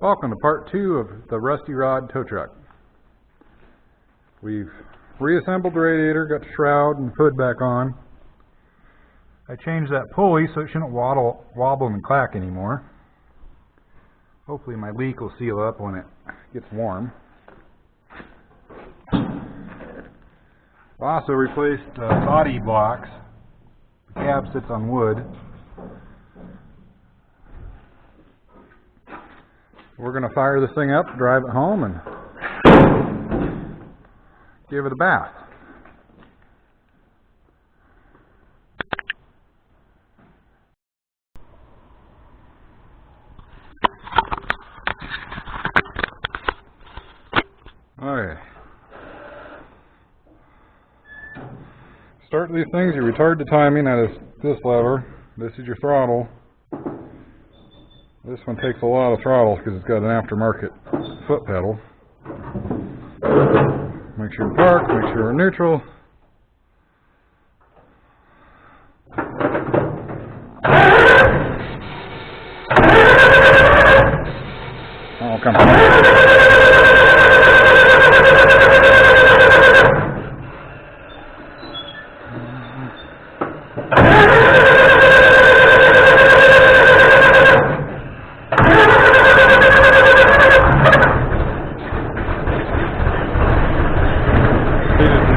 Welcome to part 2 of the Rusty Rod tow truck. We've reassembled the radiator, got the shroud and hood back on. I changed that pulley so it shouldn't wobble and clack anymore. Hopefully my leak will seal up when it gets warm. I also replaced body blocks. The cab sits on wood. We're going to fire this thing up, drive it home, and give it a bath. Alright. Start these things, you retard the timing. That is this lever. This is your throttle. This one takes a lot of throttle because it's got an aftermarket foot pedal. Make sure you're parked, make sure you're neutral. Oh, come on.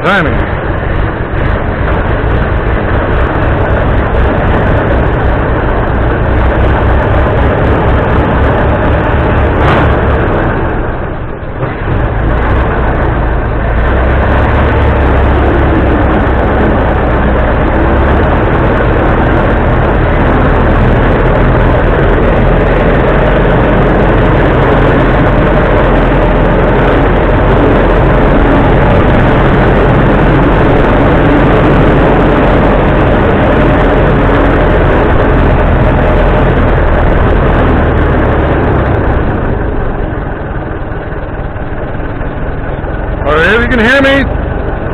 Timing. If you can hear me,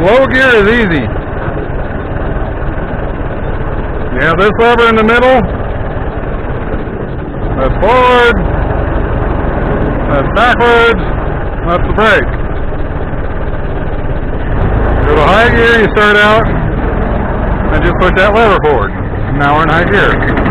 low gear is easy. You have this lever in the middle. That's forward. That's backwards. That's the brake. Go to high gear, you start out and just push that lever forward. Now we're in high gear.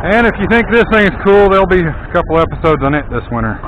And if you think this thing's cool, there'll be a couple episodes on it this winter.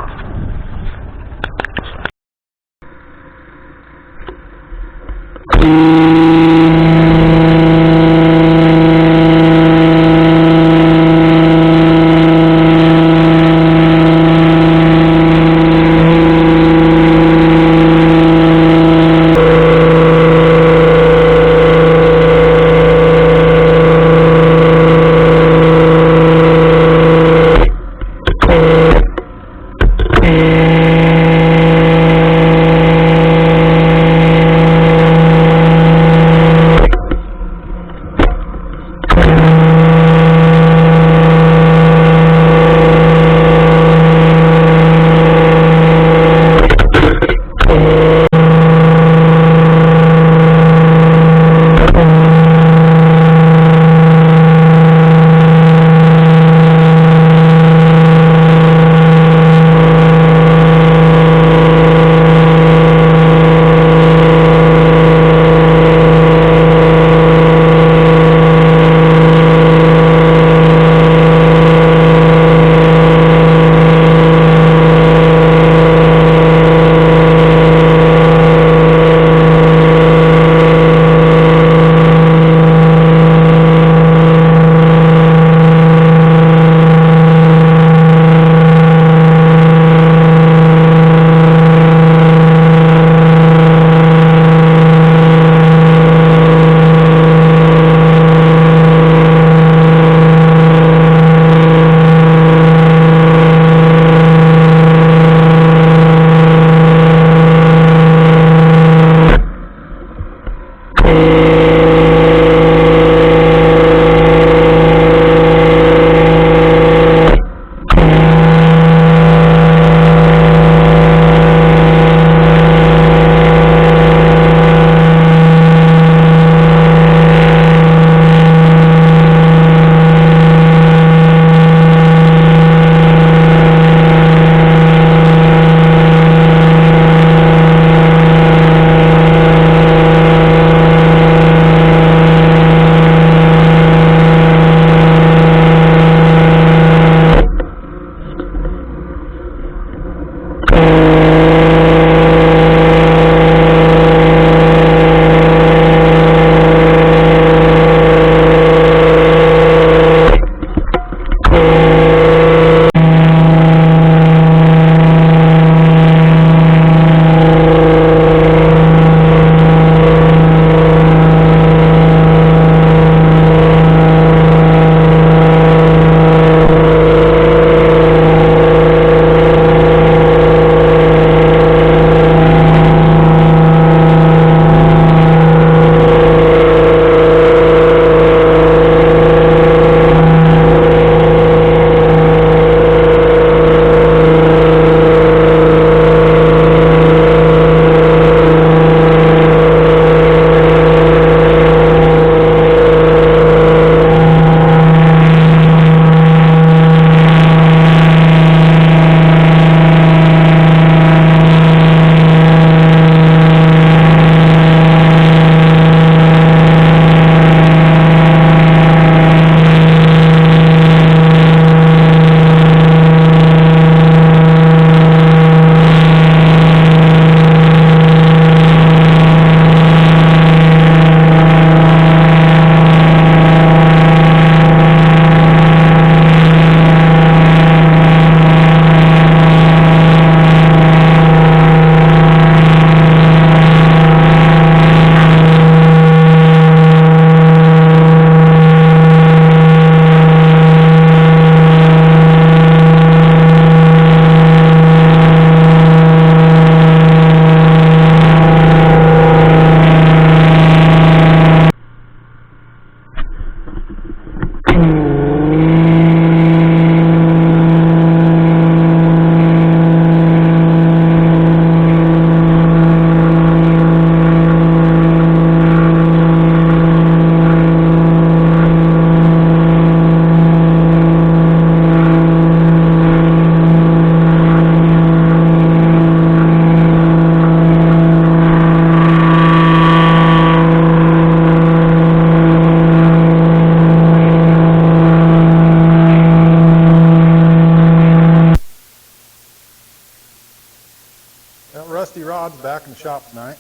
in the shop tonight.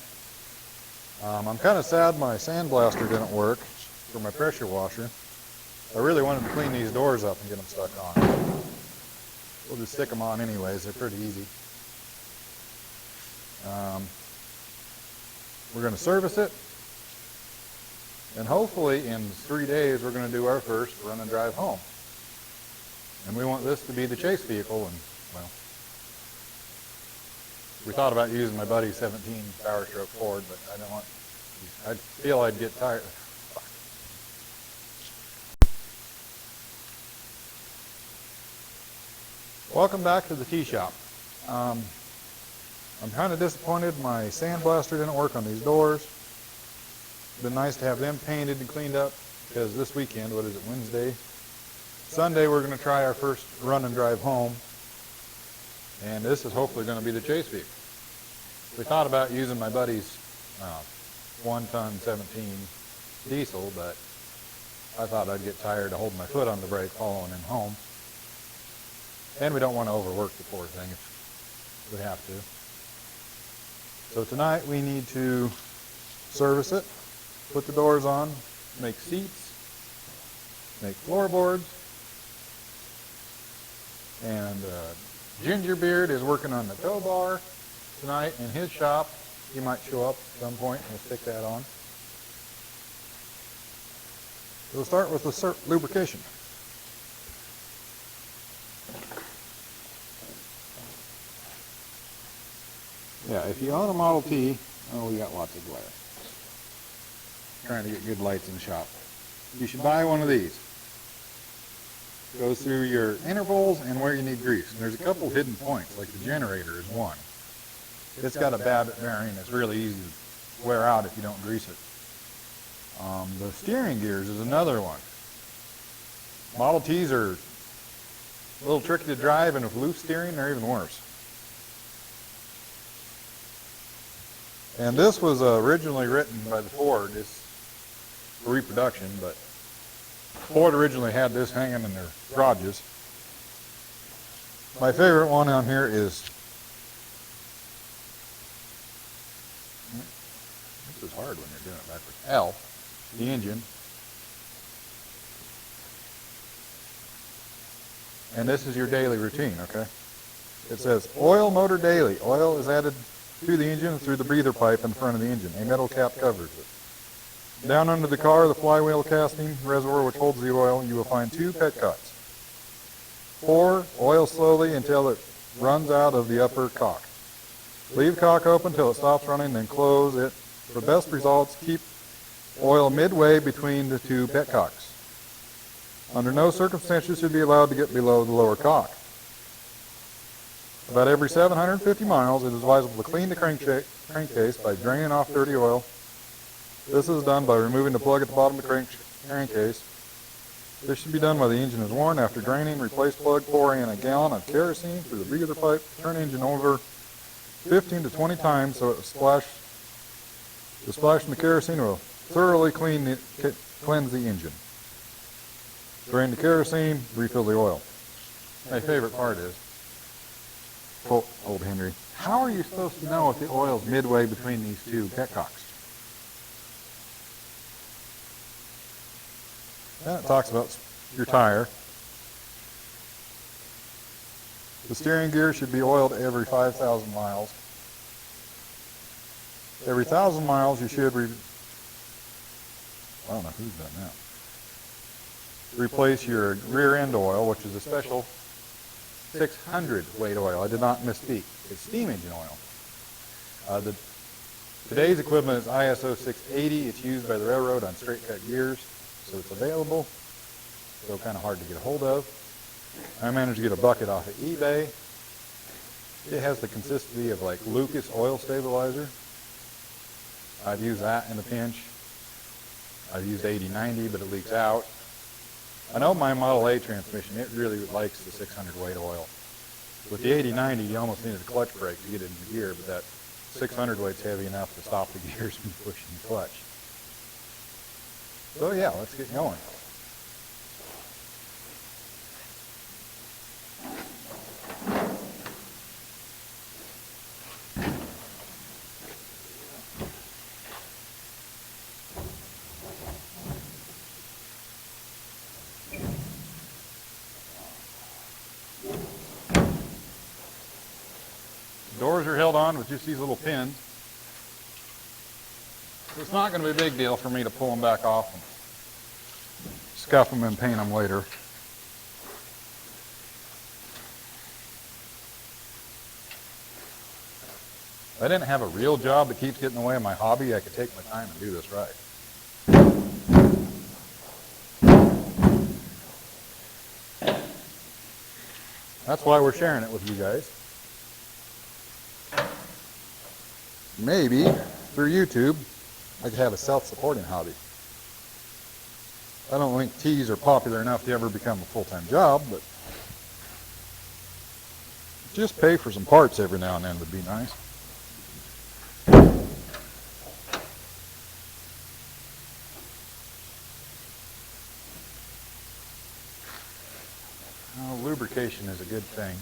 I'm kind of sad my sandblaster didn't work for my pressure washer. I really wanted to clean these doors up and get them stuck on. We'll just stick them on anyways, they're pretty easy. We're going to service it, and hopefully in 3 days we're going to do our first run and drive home. And we want this to be the chase vehicle, and well, we thought about using my buddy's 17 Power Stroke Ford, but I feel I'd get tired. Welcome back to the tea shop. I'm kind of disappointed my sandblaster didn't work on these doors. It's been nice to have them painted and cleaned up, because this weekend, what is it, Wednesday? Sunday we're going to try our first run and drive home, and this is hopefully going to be the chase vehicle. We thought about using my buddy's 1-ton 17 diesel, but I thought I'd get tired of holding my foot on the brake following him home. And we don't want to overwork the poor thing if we have to. So tonight we need to service it, put the doors on, make seats, make floorboards, and Gingerbeard is working on the tow bar tonight in his shop. He might show up at some point and we'll stick that on. We'll start with the lubrication. Yeah, if you own a Model T, oh, we got lots of glare. Trying to get good lights in the shop. You should buy one of these. Goes through your intervals and where you need grease. And there's a couple hidden points, like the generator is one. It's got a Babbitt bearing that's really easy to wear out if you don't grease it. The steering gears is another one. Model Ts are a little tricky to drive, and with loose steering, they're even worse. And this was originally written by the Ford. It's for reproduction, but Ford originally had this hanging in their garages. My favorite one on here is, this is hard when you're doing it backwards, L, the engine. And this is your daily routine, okay? It says oil motor daily. Oil is added to the engine through the breather pipe in front of the engine. A metal cap covers it. Down under the car, the flywheel casting reservoir which holds the oil, you will find 2 petcocks. Pour oil slowly until it runs out of the upper cock. Leave cock open until it stops running, then close it. For best results, keep oil midway between the 2 petcocks. Under no circumstances should be allowed to get below the lower cock. About every 750 miles, it is advisable to clean the crankcase by draining off dirty oil. This is done by removing the plug at the bottom of the crankcase. This should be done while the engine is worn. After draining, replace plug, pour in a gallon of kerosene through the breather pipe. Turn engine over 15 to 20 times so the splash from the kerosene will thoroughly cleanse the engine. Drain the kerosene, refill the oil. My favorite part is, quote old Henry, how are you supposed to know if the oil's midway between these 2 petcocks? Then it talks about your tire. The steering gear should be oiled every 5,000 miles. Every 1,000 miles you should I don't know who's done that. Replace your rear end oil, which is a special 600 weight oil. I did not misspeak. It's steam engine oil. Today's equipment is ISO 680. It's used by the railroad on straight cut gears, so it's available. So kind of hard to get a hold of. I managed to get a bucket off of eBay. It has the consistency of like Lucas oil stabilizer. I've used that in a pinch. I've used 8090, but it leaks out. I know my Model A transmission, it really likes the 600 weight oil. With the 8090, you almost needed a clutch brake to get it into gear, but that 600 weight's heavy enough to stop the gears from pushing the clutch. So yeah, let's get going. doors are held on with just these little pins. So it's not going to be a big deal for me to pull them back off and scuff them and paint them later. If I didn't have a real job that keeps getting in the way of my hobby, I could take my time and do this right. That's why we're sharing it with you guys. Maybe through YouTube, I could have a self-supporting hobby. I don't think teas are popular enough to ever become a full-time job, but just pay for some parts every now and then would be nice. Well, lubrication is a good thing.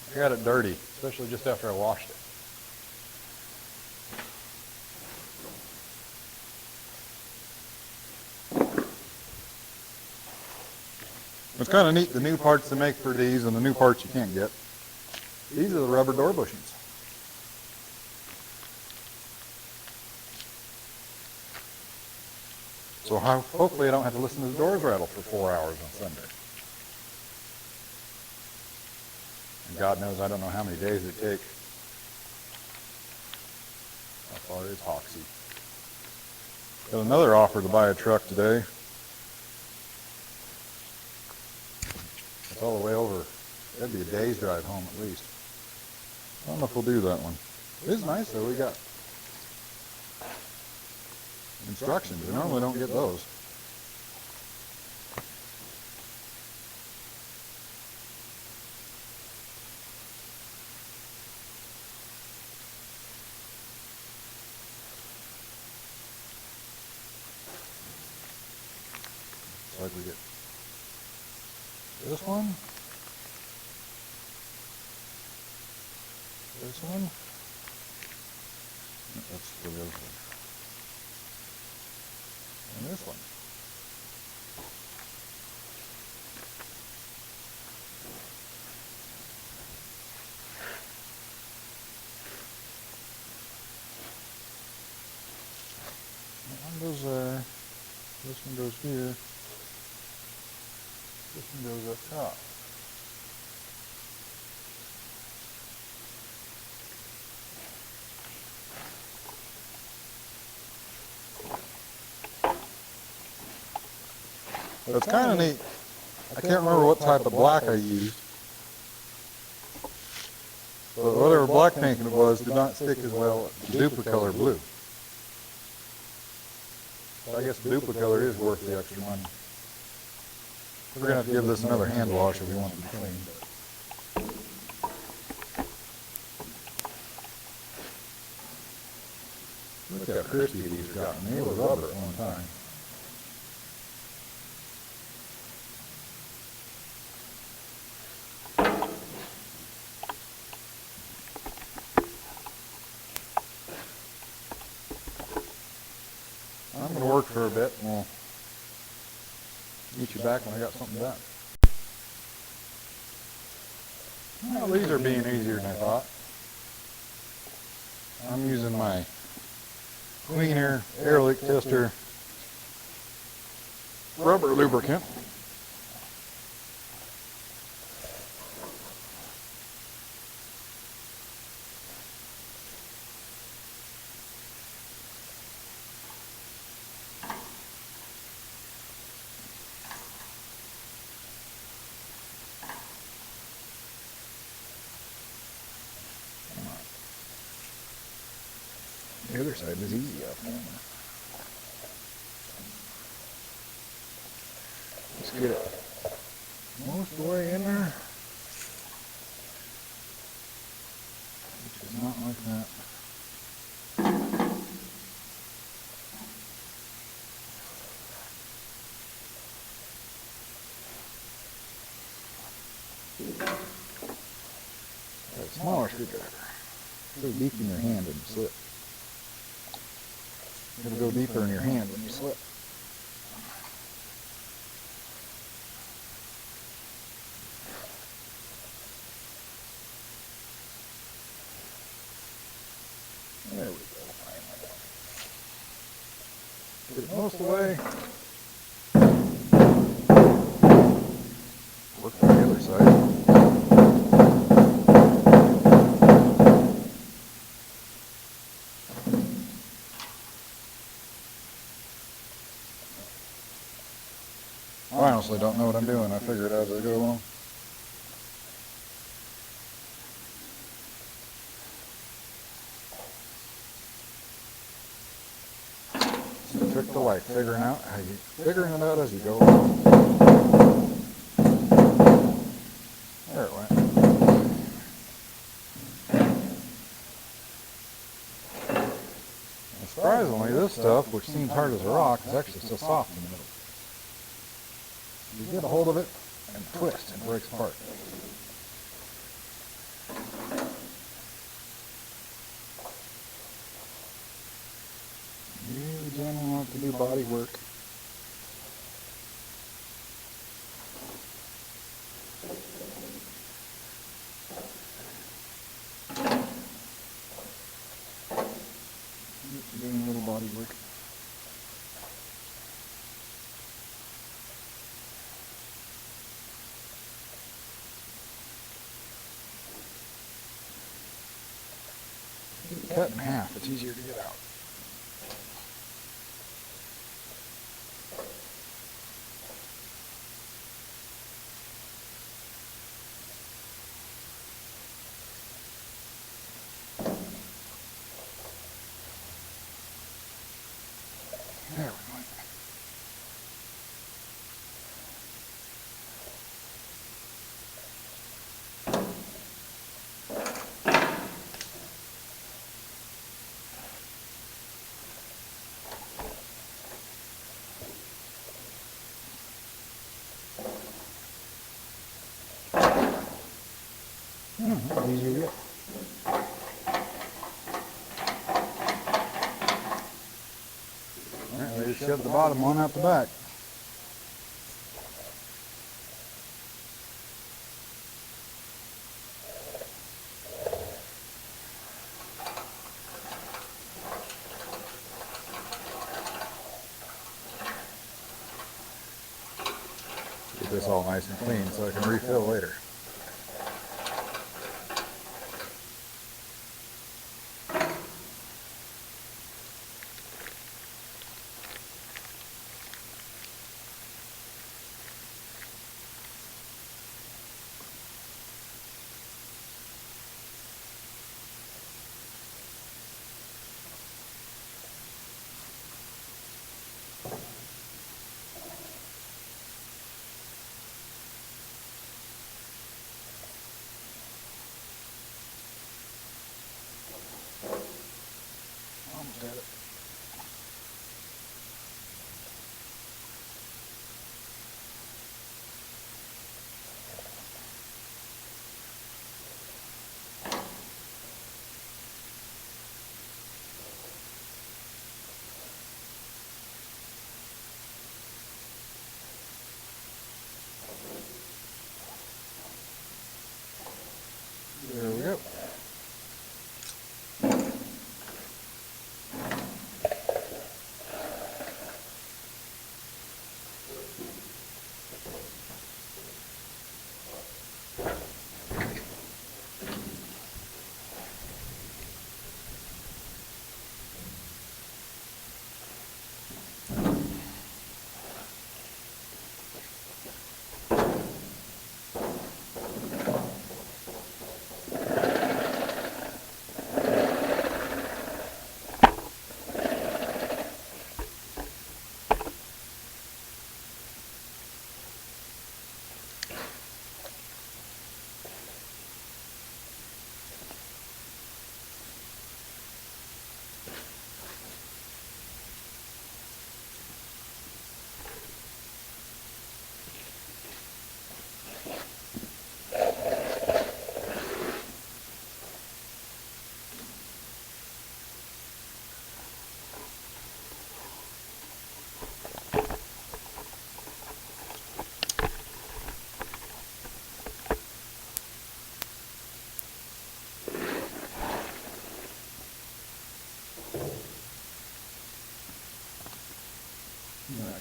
I got it dirty, especially just after I washed it. It's kind of neat, the new parts they make for these and the new parts you can't get. These are the rubber door bushings. So hopefully I don't have to listen to the doors rattle for 4 hours on Sunday. And God knows I don't know how many days it takes. How far is Hoxie? Got another offer to buy a truck today. It's all the way over. That'd be a day's drive home at least. I don't know if we'll do that one. It is nice though. We got instructions. We normally don't get those. Looks like we get this one, this one, that's the other one, and this one. That one goes there, this one goes here. This one goes up top. But it's kind of neat. I can't remember what type of black I used. But whatever black paint it was did not stick as well as Duplicolor blue. So I guess Duplicolor is worth the extra money. We're going to have to give this another hand wash if we want it to be clean. Look how crispy these got. They were rubber at one time. I'm going to work for a bit and we'll meet you back when I got something done. Well, these are being easier than I thought. I'm using my Cleaner Air Leak Tester rubber lubricant. side was easy up. Let's get it most of the way in there. Which is not like that. A smaller screwdriver. Go deep in your hand when you slip. It'll go deeper in your hand when you slip. There we go, finally. Get it most of the way. Work on the other side. I honestly don't know what I'm doing. I figure it out as I go along. It's the trick to life, figuring it out as you go along. There it went. And surprisingly, this stuff, which seems hard as a rock, is actually still soft in the middle. You get a hold of it and twist and it breaks apart. Really generally want to do body work. Doing a little body work. Cut in half, it's easier to get out. There we go. That's easier to get. Alright, we just shove the bottom one out the back. Get this all nice and clean so I can refill later.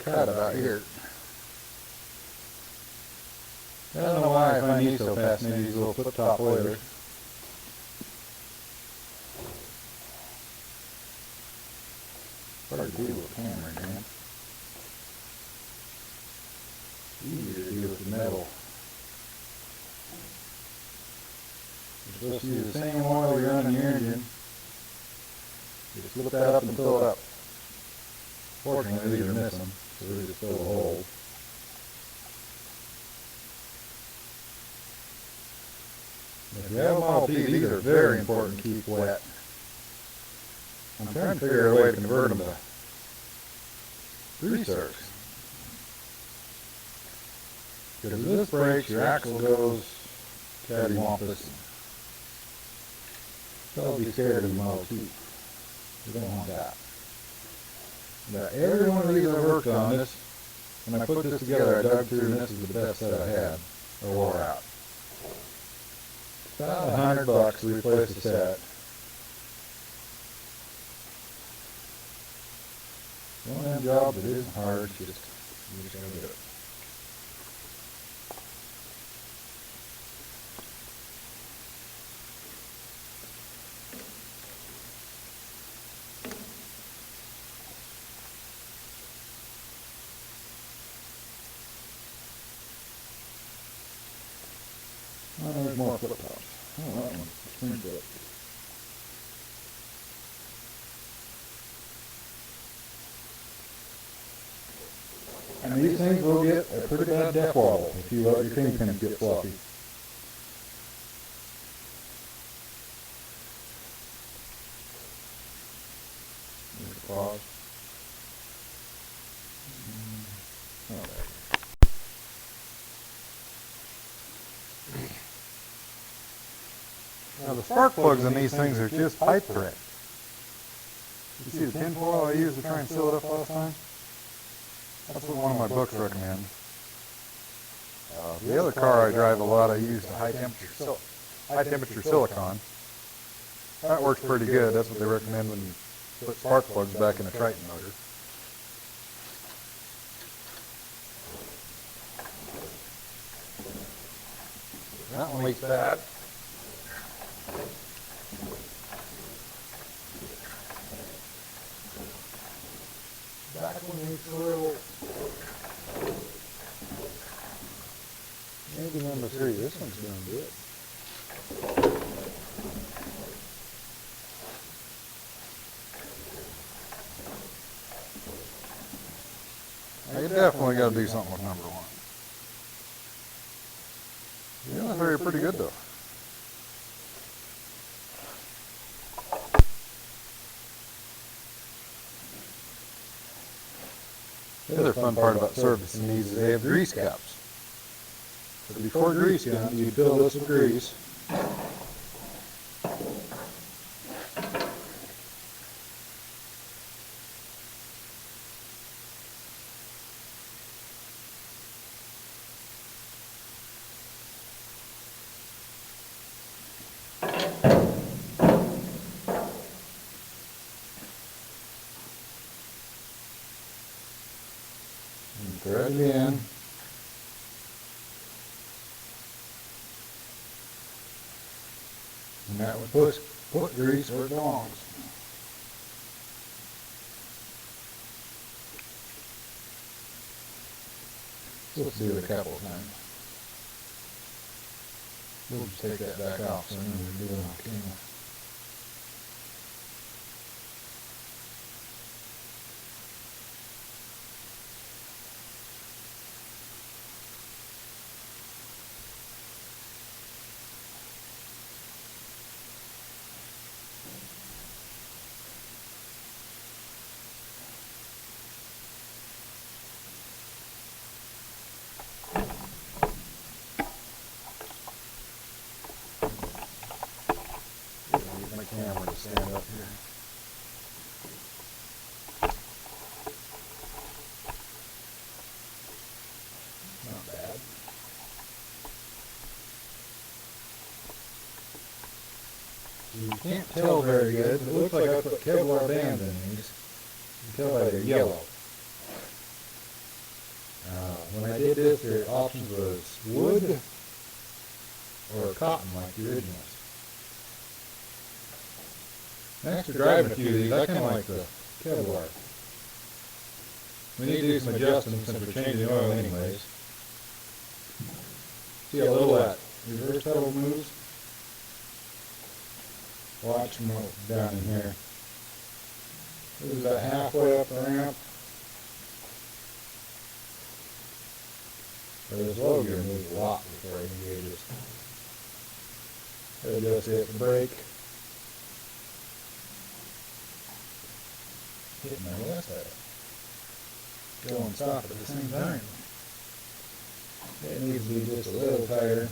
cut about here. I don't know why I find these so fascinating, these little flip-top oilers. Hard to do with a camera, man. Easier to do with the metal. You're supposed to use the same oil you're running your engine. You just flip that up and fill it up. Fortunately, these are missing, so we just fill the hole. If you have a Model T, these are very important to keep wet. I'm trying to figure out a way to convert them to grease zerks. Because if this breaks, your axle goes cattywampus. Don't be scared of the Model T. You don't want that. Now, every one of these I worked on this, when I put this together, I dug through, and this is the best set I had, or wore out. About $100 to replace the set. One of them jobs that isn't hard, you just gotta do it. Oh, there's more flip tops. Oh, that one's spring flip. And these things will get a pretty bad death wobble if you let your kingpins get fluffy. There's a pause. Oh, there. Now the spark plugs in these things are just pipe thread. You see the tin foil I used to try and seal it up last time? That's what one of my books recommends. The other car I drive a lot, I use high temperature silicone. That works pretty good. That's what they recommend when you put spark plugs back in a Triton motor. That one leaks bad. Back one leaks a little. Maybe number 3. This one's doing good. You definitely got to do something with number 1. The other 3 are pretty good though. The other fun part about servicing these is they have grease caps. So before grease comes, you fill this with grease. And thread it in. And that would put grease where it belongs. Let's do it a couple of times. We'll just take that back off so I know we're doing it on camera. My camera to stand up here. Not bad. You can't tell very good. It looks like I put Kevlar bands in these. You can tell by they're yellow. when I did this, the options was wood or cotton like the originals. Next to driving a few of these, I kind of like the Kevlar. We need to do some adjusting since we're changing the oil anyways. See how little that reverse pedal moves? Watch them down in here. This is about halfway up the ramp. But this low gear moves a lot before it engages. It'll just hit the brake. Hit my left side. Go and stop at the same time. It needs to be just a little tighter.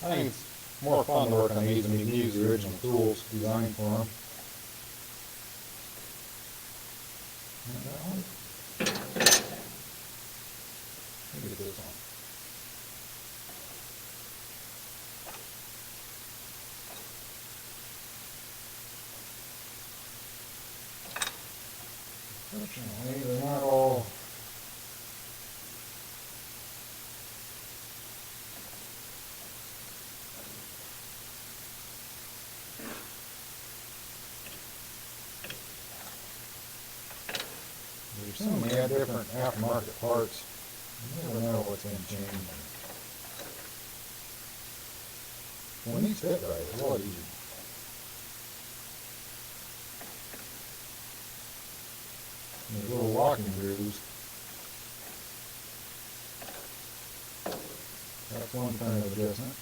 I think it's more fun to work on these when you can use the original tools designed for them. And that one. Let me get this one. Fortunately, they're not all some of them have different aftermarket parts. You never know what's been changed. When these fit right, it's a lot easier. And there's little locking grooves. That's one kind of adjustment.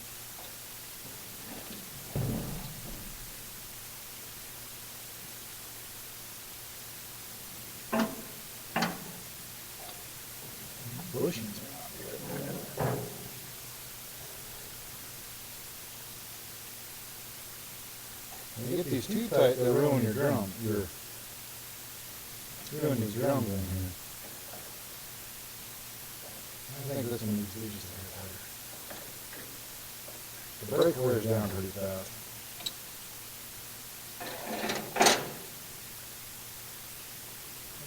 Bushings are not good. When you get these too tight, they ruin your drum. You're ruining these drums in here. I think this one needs to be just a hair tighter. The brake wears down pretty fast.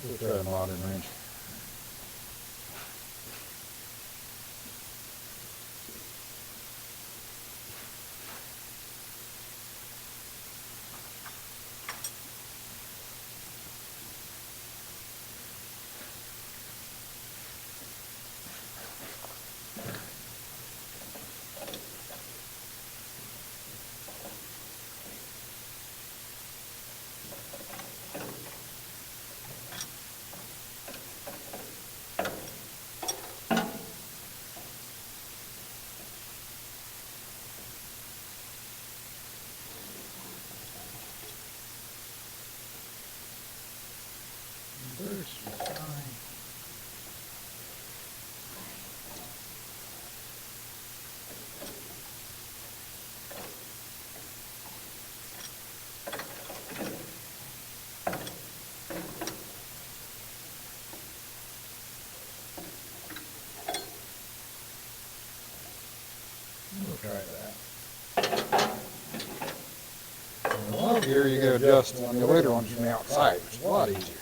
We'll try a modern wrench. We'll try that. And a lot of gear you can adjust on the later ones from the outside, which is a lot easier.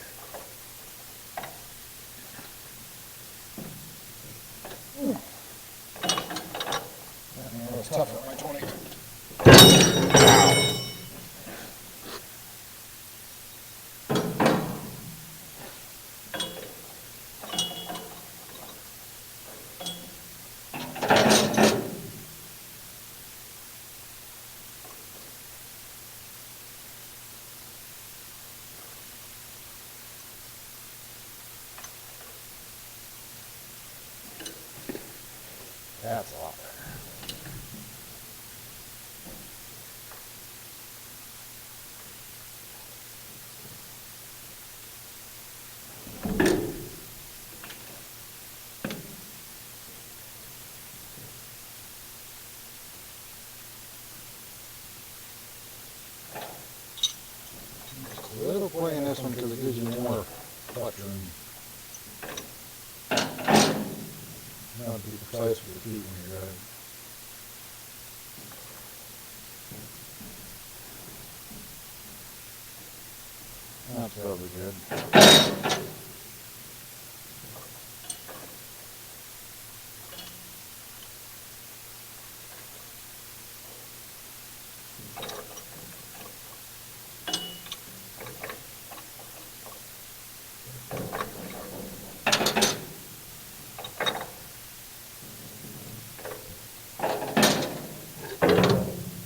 That was tougher on my 20. Wow. That's a lot better. Just clutch room. Now to be precise with the feet when you drive. That's probably good.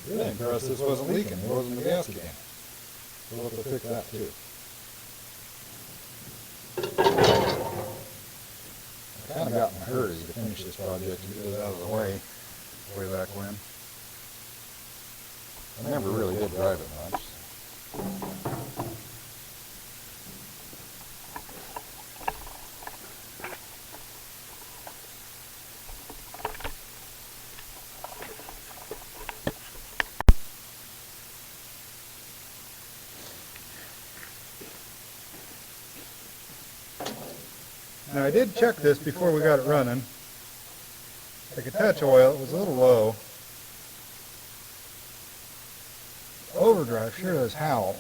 Really impressed this wasn't leaking. It wasn't the gas can. We'll have to fix that too. I kind of got in a hurry to finish this project and get it out of the way back when. I never really did drive it much. Now I did check this before we got it running. I could touch oil, it was a little low. Overdrive sure does howl.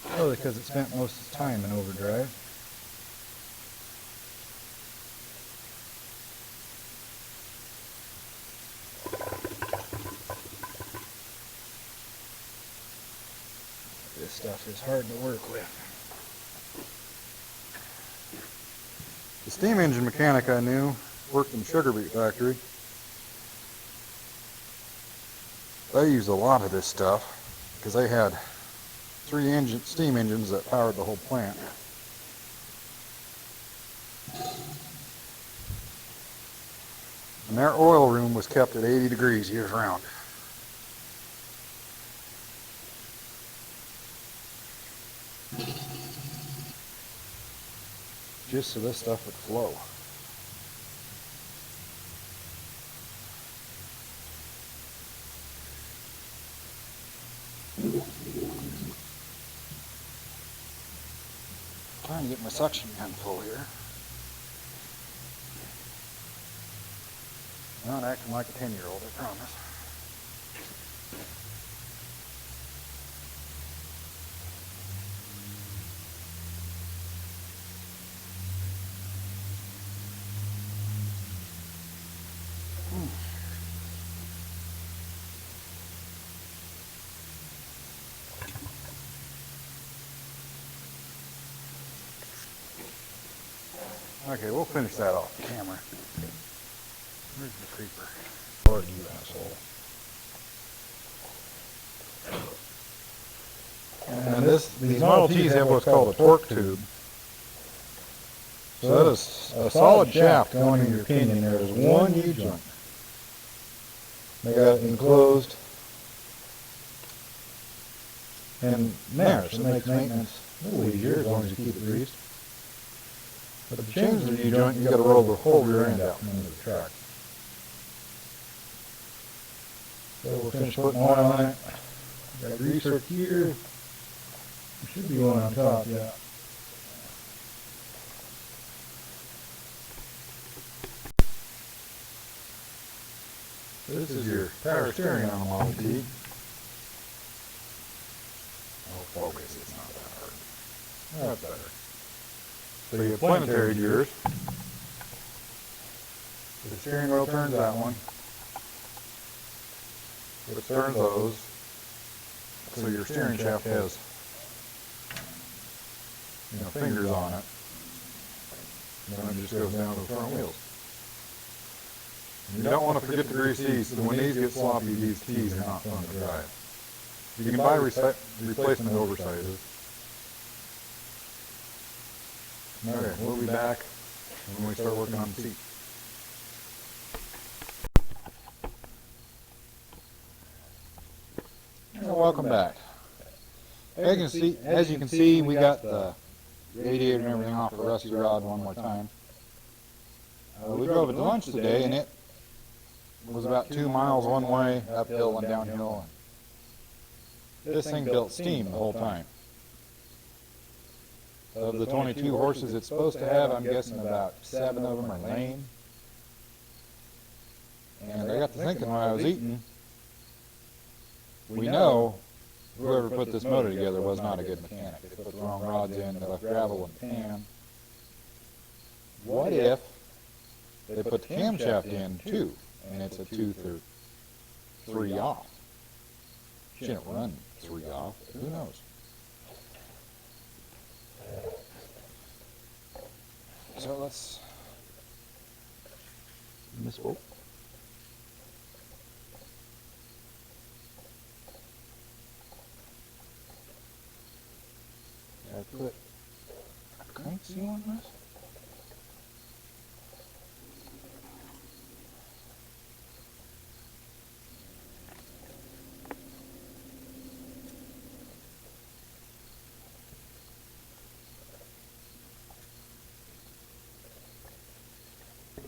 Probably because it spent most of its time in overdrive. This stuff is hard to work with. The steam engine mechanic I knew worked in the sugar beet factory. They used a lot of this stuff because they had 3 steam engines that powered the whole plant. And their oil room was kept at 80 degrees years round. Just so this stuff would flow. Trying to get my suction gun full here. Not acting like a 10-year-old, I promise. Okay, we'll finish that off the camera. Where's the creeper? Lord, you asshole. And these Model Ts have what's called a torque tube. So that is a solid shaft going in your pinion. There is one U-joint. They got it enclosed and mesh. It makes maintenance a little easier as long as you keep it greased. But to change the U-joint, you got to roll the whole rear end out from under the track. So we'll finish putting oil on it. Got greaser here. There should be one on top, yeah. This is your power steering on a Model T. Oh, focus, it's not that hard. That's better. So you have planetary gears. So the steering wheel turns that one. It turns those. So your steering shaft has, fingers on it. And then it just goes down to the front wheels. And you don't want to forget to grease these, so when these get sloppy, these T's are not fun to drive. You can buy replacement oversizes. Okay, we'll be back when we start working on the seat. Welcome back. As you can see, we got the radiator and everything off the rusty rod one more time. We drove it to lunch today, and it was about 2 miles one way, uphill and downhill. This thing built steam the whole time. of the 22 horses it's supposed to have, I'm guessing about 7 of them are lame. And I got to thinking when I was eating, we know whoever put this motor together was not a good mechanic. They put the wrong rods in, they left gravel in the pan. What if they put the camshaft in too, and it's a 2 through 3 off? Shouldn't run 3 off, who knows? So let's misfold. I put a crank seal on this.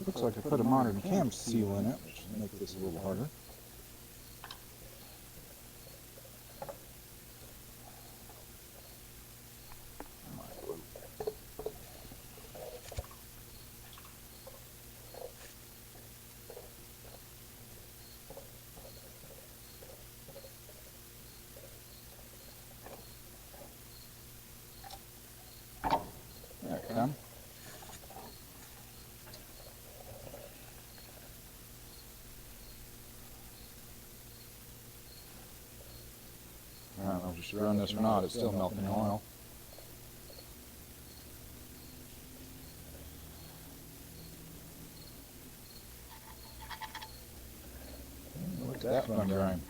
Looks like I put a modern cam seal in it, which makes this a little harder. There it comes. I don't know if we should run this or not, it's still melting oil. Look at that fun grind.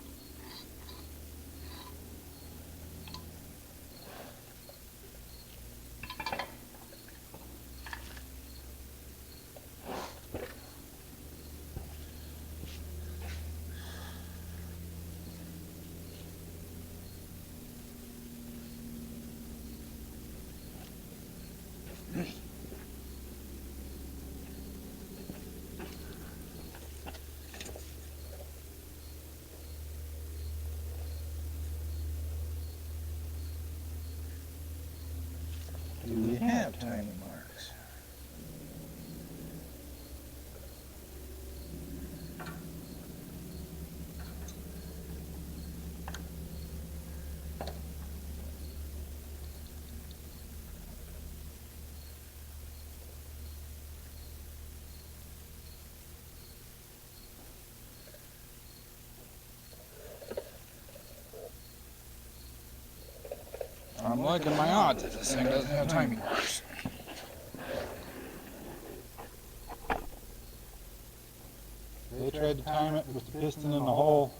Do we have timing marks? I'm liking my odds if this thing doesn't have timing marks. They tried to time it with the piston in the hole.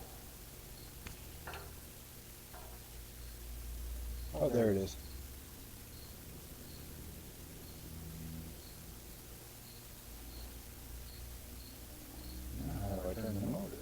Oh, there it is. Now how do I turn the motor?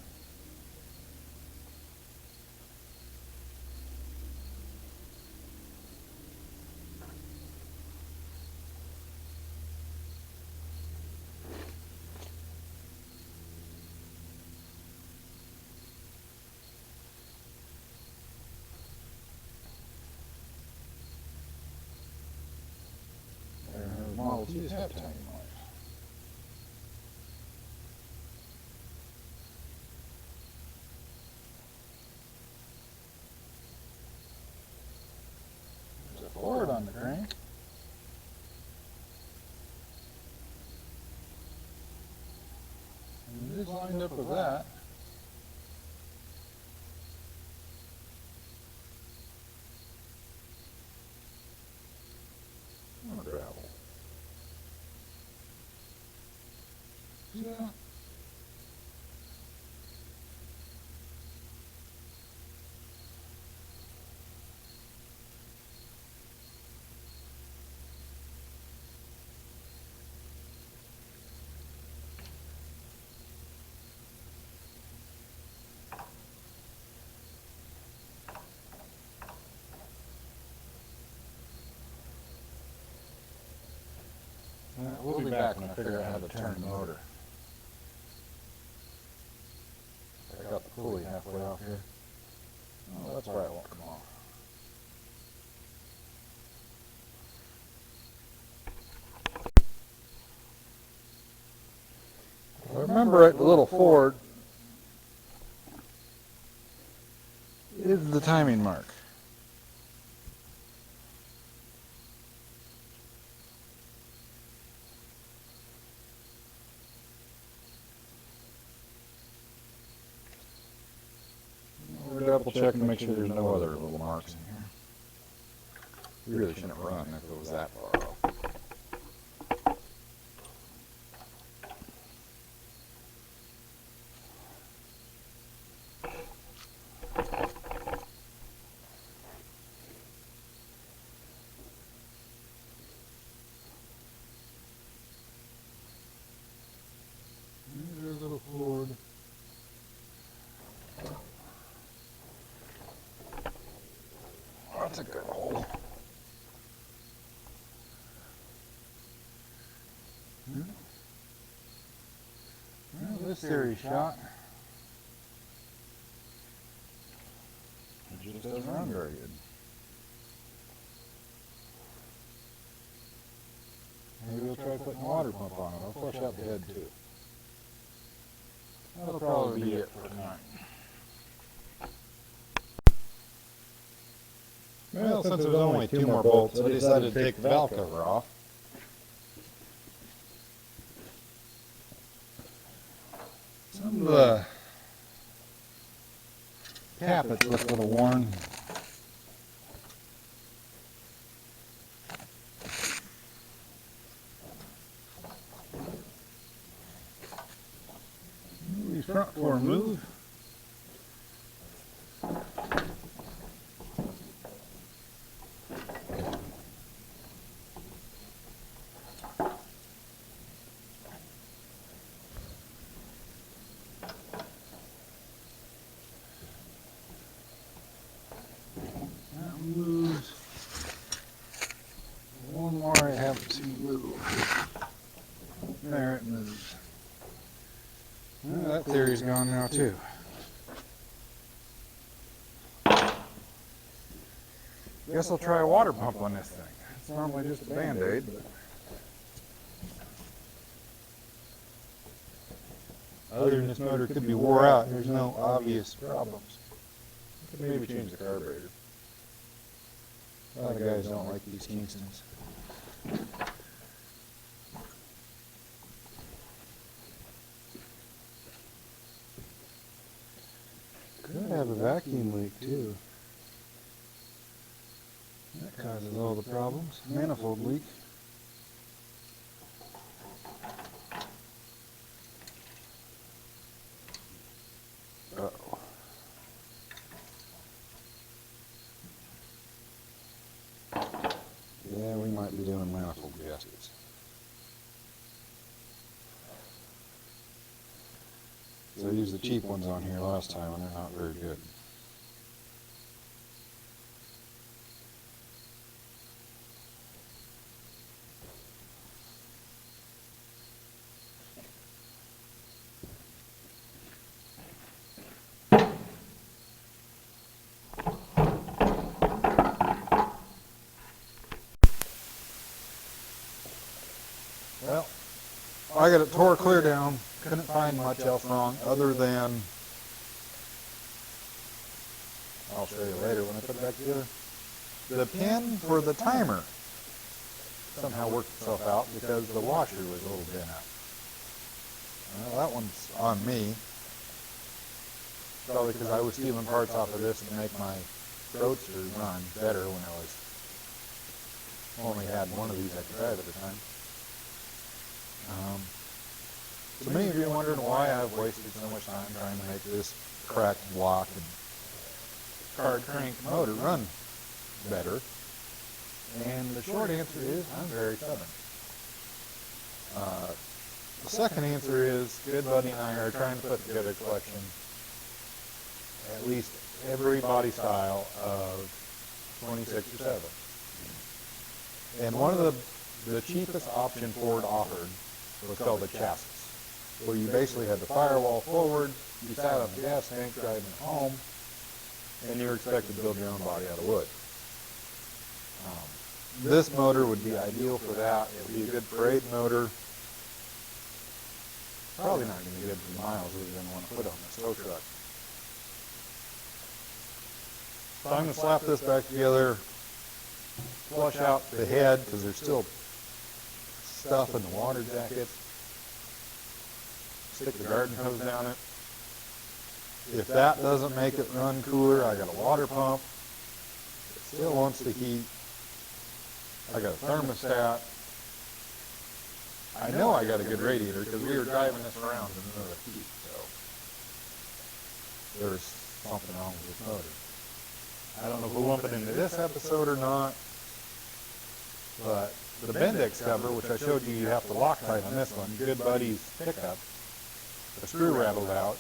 Model T's have timing marks. There's a Ford on the crank. And it is lined up with that. More gravel. See that? We'll be back when I figure out how to turn the motor. I got the pulley halfway off here. Oh, that's why it won't come off. remember at the little Ford is the timing mark. We're double checking to make sure there's no other little marks in here. We really shouldn't run if it was that far off. There's a little Ford. Oh, that's a good hole. Well, this theory shot. It just doesn't run very good. Maybe we'll try putting a water pump on it. I'll flush out the head too. That'll probably be it for tonight. Well, since there's only 2 more bolts, I decided to take the valve cover off. Some of the tappets look a little worn. These front 4 move. That moves. One more I haven't seen move. There it moves. Well, that theory's gone now too. Guess I'll try a water pump on this thing. It's normally just a Band-Aid, but other than this motor could be wore out, there's no obvious problems. I could maybe change the carburetor. A lot of guys don't like these Kingstons. Could have a vacuum leak too. That causes all the problems. Manifold leak. Uh-oh. Yeah, we might be doing manifold gaskets. So I used the cheap ones on here last time and they're not very good. Well, I got it tore clear down. Couldn't find much else wrong other than, I'll show you later when I put it back together, the pin for the timer somehow worked itself out because the washer was a little bent out. Well, that one's on me. Probably because I was stealing parts off of this to make my Roadster run better when I was only had one of these I could drive at a time. So many of you are wondering why I've wasted so much time trying to make this cracked block and card crank motor run better. And the short answer is I'm very stubborn. The second answer is Good Buddy and I are trying to put together a collection, at least every body style of 26 or 7. And one of the cheapest option Ford offered was called a chassis, where you basically had the firewall forward, you sat on the gas tank driving home, and you were expected to build your own body out of wood. This motor would be ideal for that. It would be a good parade motor. probably not going to get the miles we're going to want to put on this tow truck. So I'm going to slap this back together, flush out the head because there's still stuff in the water jacket. Stick the garden hose down it. If that doesn't make it run cooler, I got a water pump. It still wants to heat. I got a thermostat. I know I got a good radiator because we were driving this around in the middle of the heat, so there's something wrong with this motor. I don't know if we'll lump it into this episode or not, but the Bendix cover, which I showed you, you have to Loctite on this one, Good Buddy's pickup, the screw rattled out.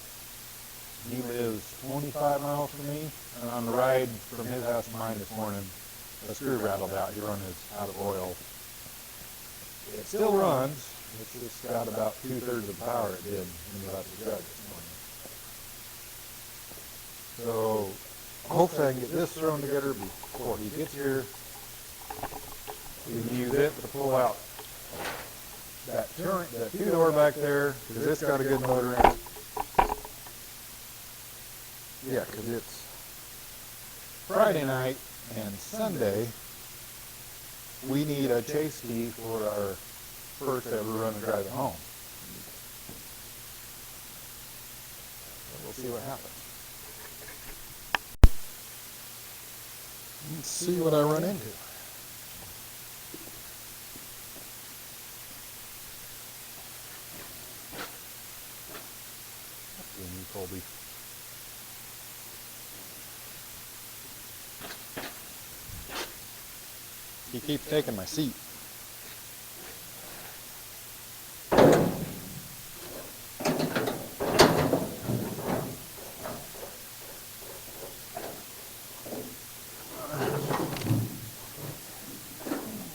He lives 25 miles from me, and on the ride from his house to mine this morning, the screw rattled out. He run his out of oil. It still runs. It's just got about 2/3 of the power it did when we left the jug this morning. So hopefully I can get this thrown together before he gets here. We can use it to pull out that two-door back there, because it's got a good motor in it. Yeah, because it's Friday night and Sunday. We need a chase key for our first ever run and drive it home. So we'll see what happens. Let's see what I run into. That's you, Colby. He keeps taking my seat.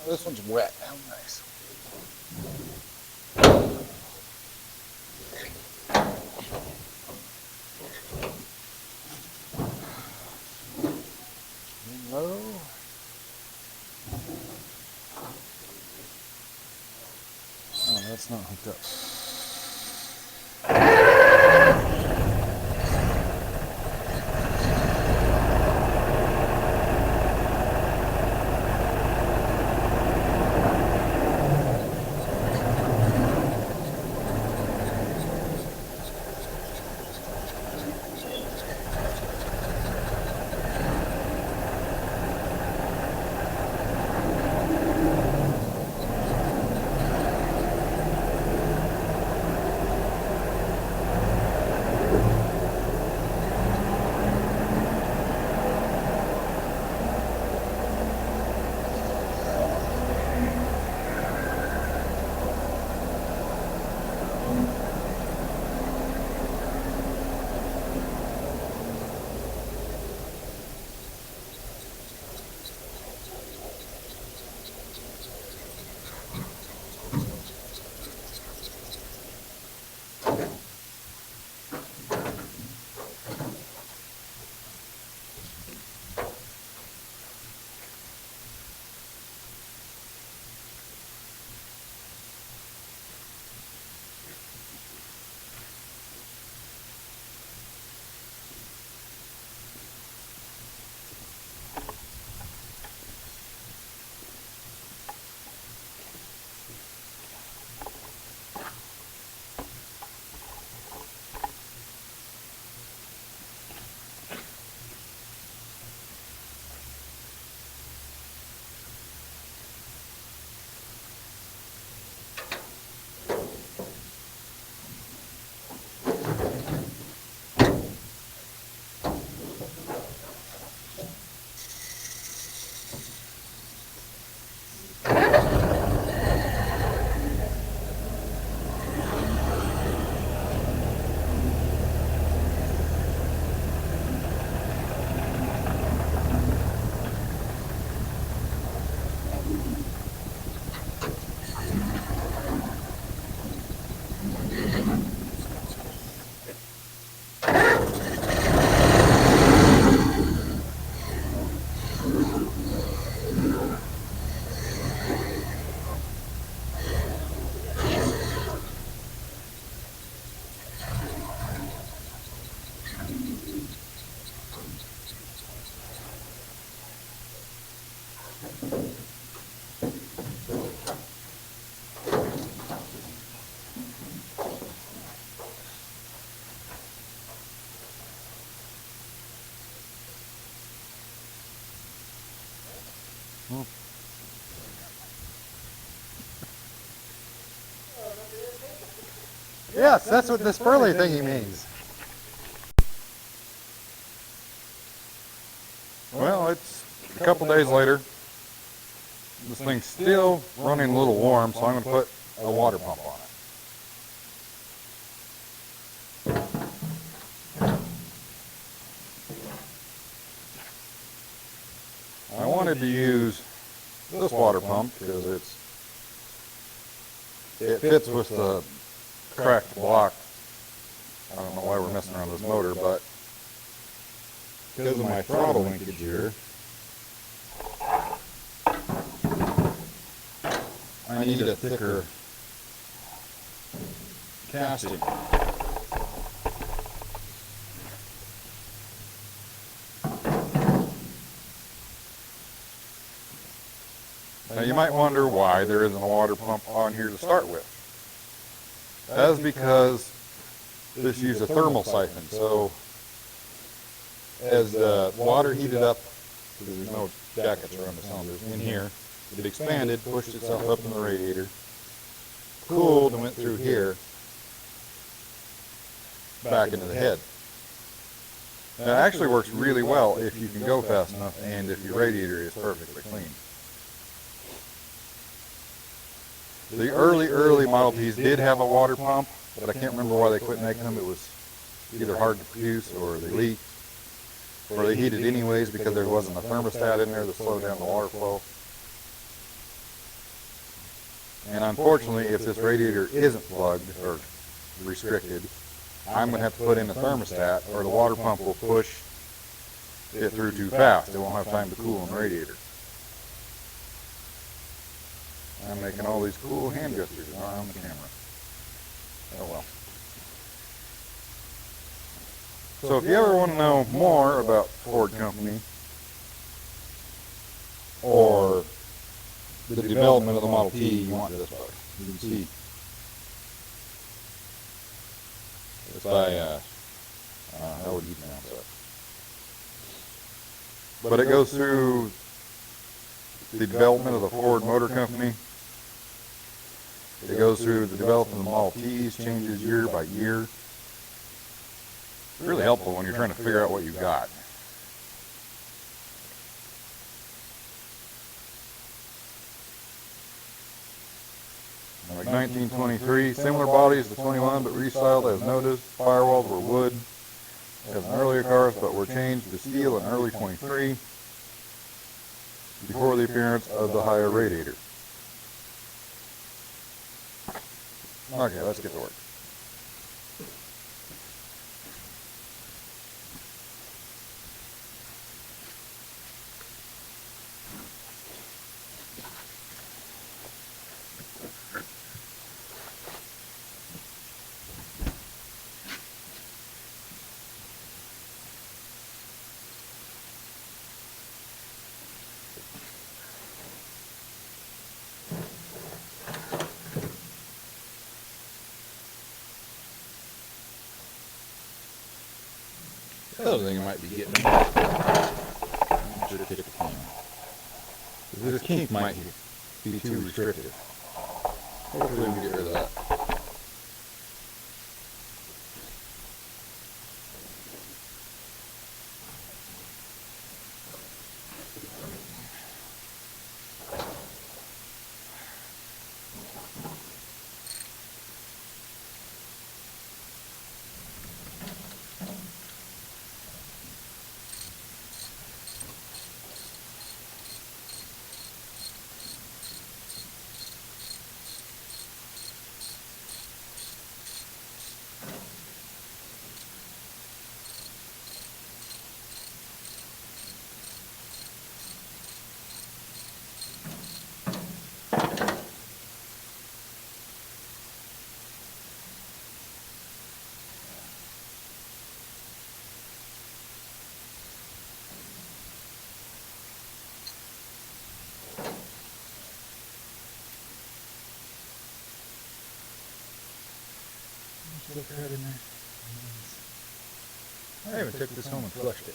This one's wet. How nice. Hello. Oh, that's not hooked up. Yes, that's what this pearly thingy means. Well, it's a couple days later. This thing's still running a little warm, so I'm going to put a water pump on it. I wanted to use this water pump because it fits with the cracked block. I don't know why we're messing around with this motor, but because of my throttle linkage here, I need a thicker casting. Now you might wonder why there isn't a water pump on here to start with. That is because this used a thermal siphon, so as the water heated up, because there's no jackets around the cylinders, in here, it expanded, pushed itself up in the radiator, cooled and went through here, back into the head. Now it actually works really well if you can go fast enough and if your radiator is perfectly clean. The early Model Ts did have a water pump, but I can't remember why they quit making them. It was either hard to produce, or they leaked, or they heated anyways because there wasn't a thermostat in there to slow down the water flow. And unfortunately, if this radiator isn't plugged or restricted, I'm going to have to put in a thermostat, or the water pump will push it through too fast. It won't have time to cool in the radiator. I'm making all these cool hand gestures on the camera. Oh well. So if you ever want to know more about Ford Company, or the development of the Model T, you want this book. You can see. It's by, how would you pronounce that? But it goes through the development of the Ford Motor Company. It goes through the development of the Model Ts, changes year by year. It's really helpful when you're trying to figure out what you've got. Like 1923, similar bodies to 21, but restyled as noticed. Firewalls were wood as in earlier cars, but were changed to steel in early 23, before the appearance of the higher radiator. Okay, let's get to work. The other thing I might be getting should kick the can. This kink might be too restrictive. Hopefully we can get rid of that. Look right in there. I even took this home and flushed it.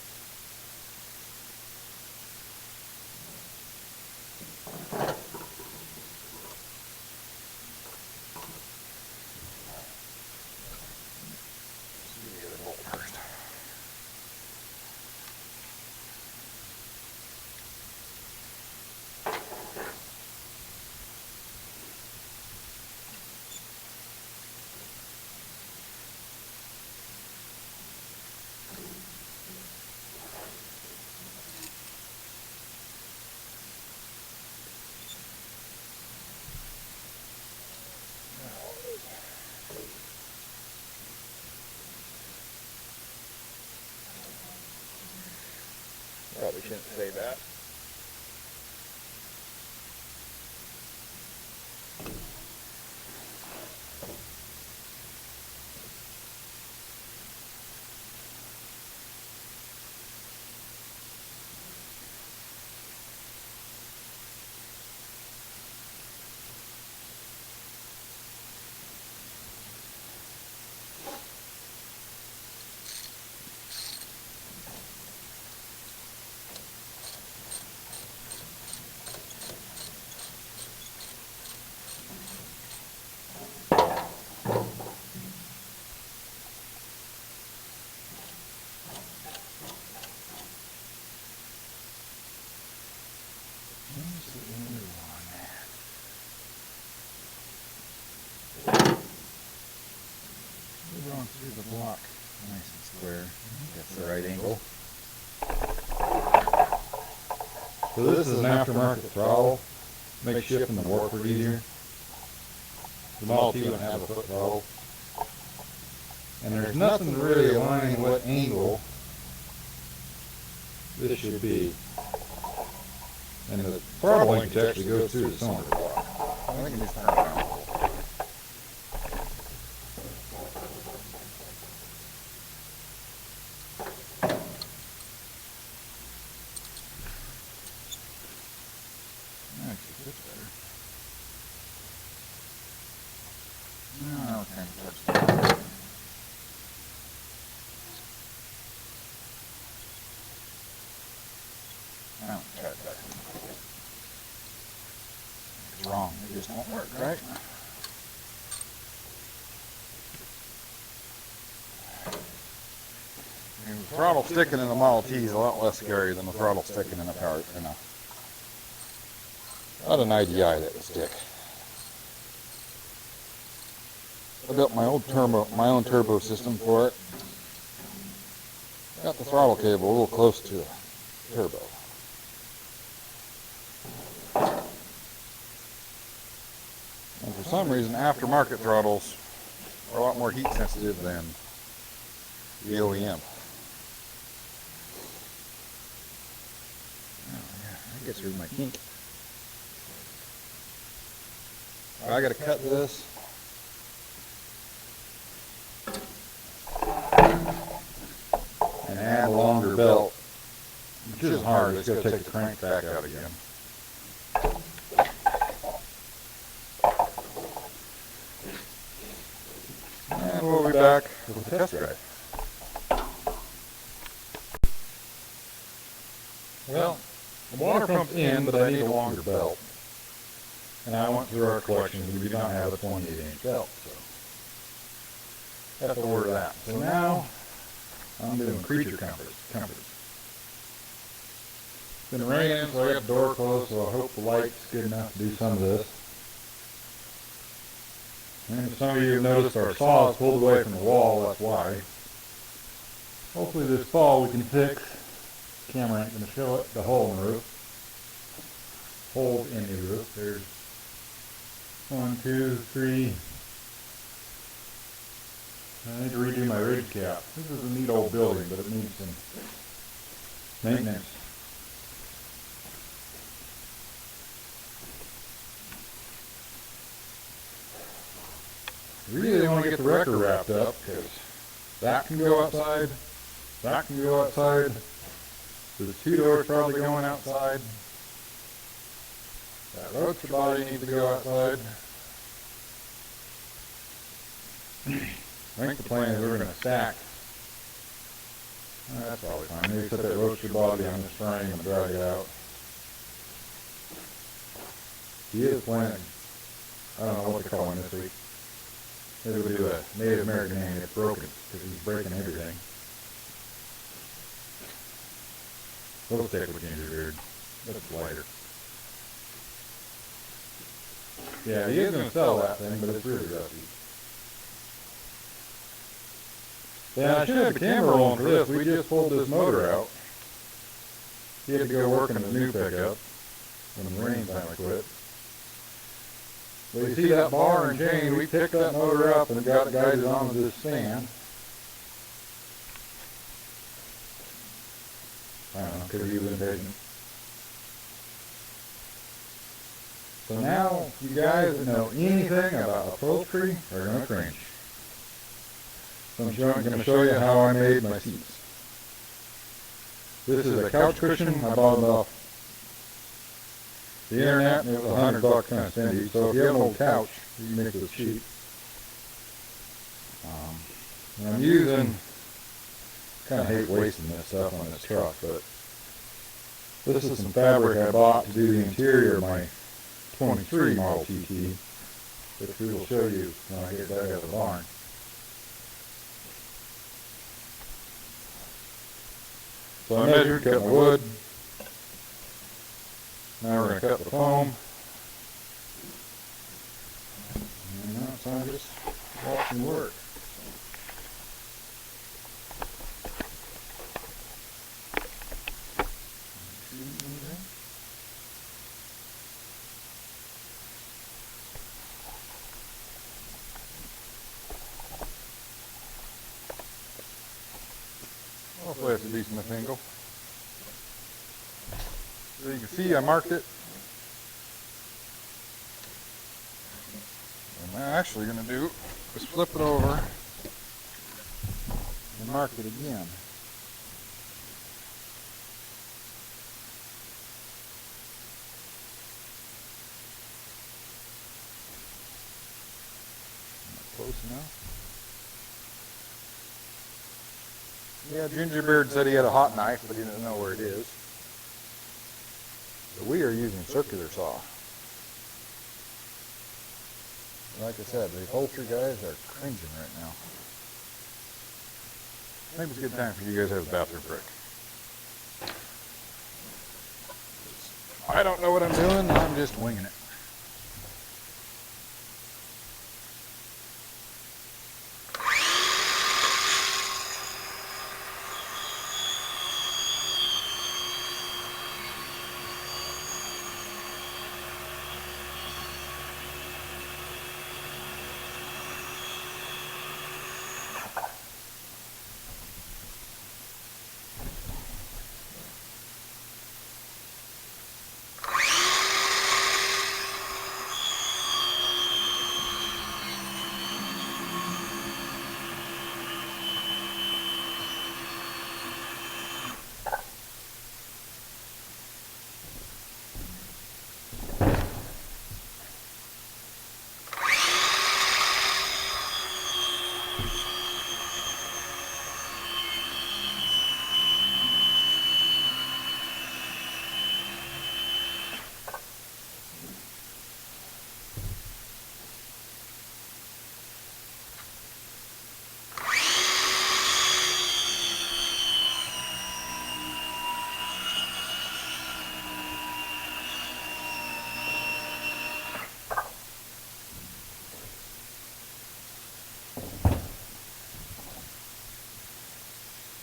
shouldn't say that. Run through the block, nice and square. That's the right angle. So this is an aftermarket throttle, makes shifting the Warford easier. The Model T wouldn't have a foot throttle. And there's nothing really aligning what angle this should be. And the throttle linkage actually goes through the cylinder block. I think it needs to turn around. Actually, that's better. No, okay, that's oh, got it back. It's wrong. It just won't work, right? I mean, the throttle sticking in the Model T is a lot less scary than the throttle sticking in a power not an IDI that would stick. I built my own turbo system for it. Got the throttle cable a little close to the turbo. And for some reason, aftermarket throttles are a lot more heat sensitive than the OEM. Oh, yeah, I get through my kink. I gotta cut this. And add a longer belt, which isn't hard, it's going to take the crank back out again. And we'll be back with the test drive. Well, the water pump's in, but I need a longer belt. And I went through our collection, and we do not have a 28-inch belt, so have to order that. So now, I'm doing creature comforts. It's been raining, so I got the door closed, so I hope the light's good enough to do some of this. And if some of you have noticed our saw is pulled away from the wall, that's why. Hopefully this fall we can fix, the camera ain't going to show it, the hole in the roof. Holes in the roof. There's 1, 2, 3. I need to redo my ridge cap. This is a neat old building, but it needs some maintenance. Really want to get the wrecker wrapped up, because that can go outside, that can go outside. There's 2 doors probably going outside. That roadster body needs to go outside. I think the plan is we're going to stack. That's probably fine. Maybe put that roadster body on this frame and drag it out. He is planning, I don't know what they're calling this week. Maybe we'll do a Native American name. It's broken, because he's breaking everything. We'll stick with Gingerbeard. That's lighter. Yeah, he is going to sell that thing, but it's really rusty. Yeah, I should have the camera rolling for this. We just pulled this motor out. He had to go work on his new pickup when the rain finally quit. Well, you see that bar and chain, we picked that motor up and got it guided onto this stand. I don't know, because he was impatient. So now, you guys that know anything about upholstery are going to cringe. So I'm going to show you how I made my seats. This is a couch cushion. I bought it off the internet, and it was $100 kind of spendy. So if you have an old couch, you can make this cheap. And I'm using, kind of hate wasting this stuff on this truck, but this is some fabric I bought to do the interior of my 23 Model TT, which we will show you when I get back out of the barn. So I measured, cut my wood. Now we're going to cut the foam. And now it's time to just watch and work. Hopefully it's a decent enough angle. So you can see I marked it. What I'm actually going to do is flip it over and mark it again. Close enough. Yeah, Gingerbeard said he had a hot knife, but he didn't know where it is. So we are using circular saw. Like I said, the upholstery guys are cringing right now. Maybe it's a good time for you guys to have a bathroom break. I don't know what I'm doing, I'm just winging it.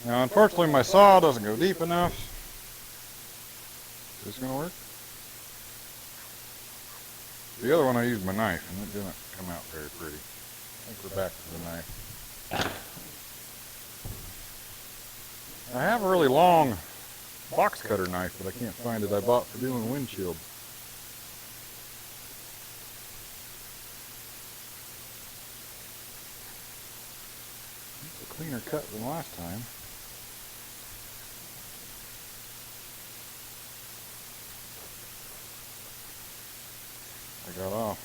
Now, unfortunately, my saw doesn't go deep enough. Is this going to work? The other one I used my knife, and it didn't come out very pretty. I think we're back to the knife. I have a really long box cutter knife, but I can't find it. I bought for doing windshield. It's a cleaner cut than last time. I got off,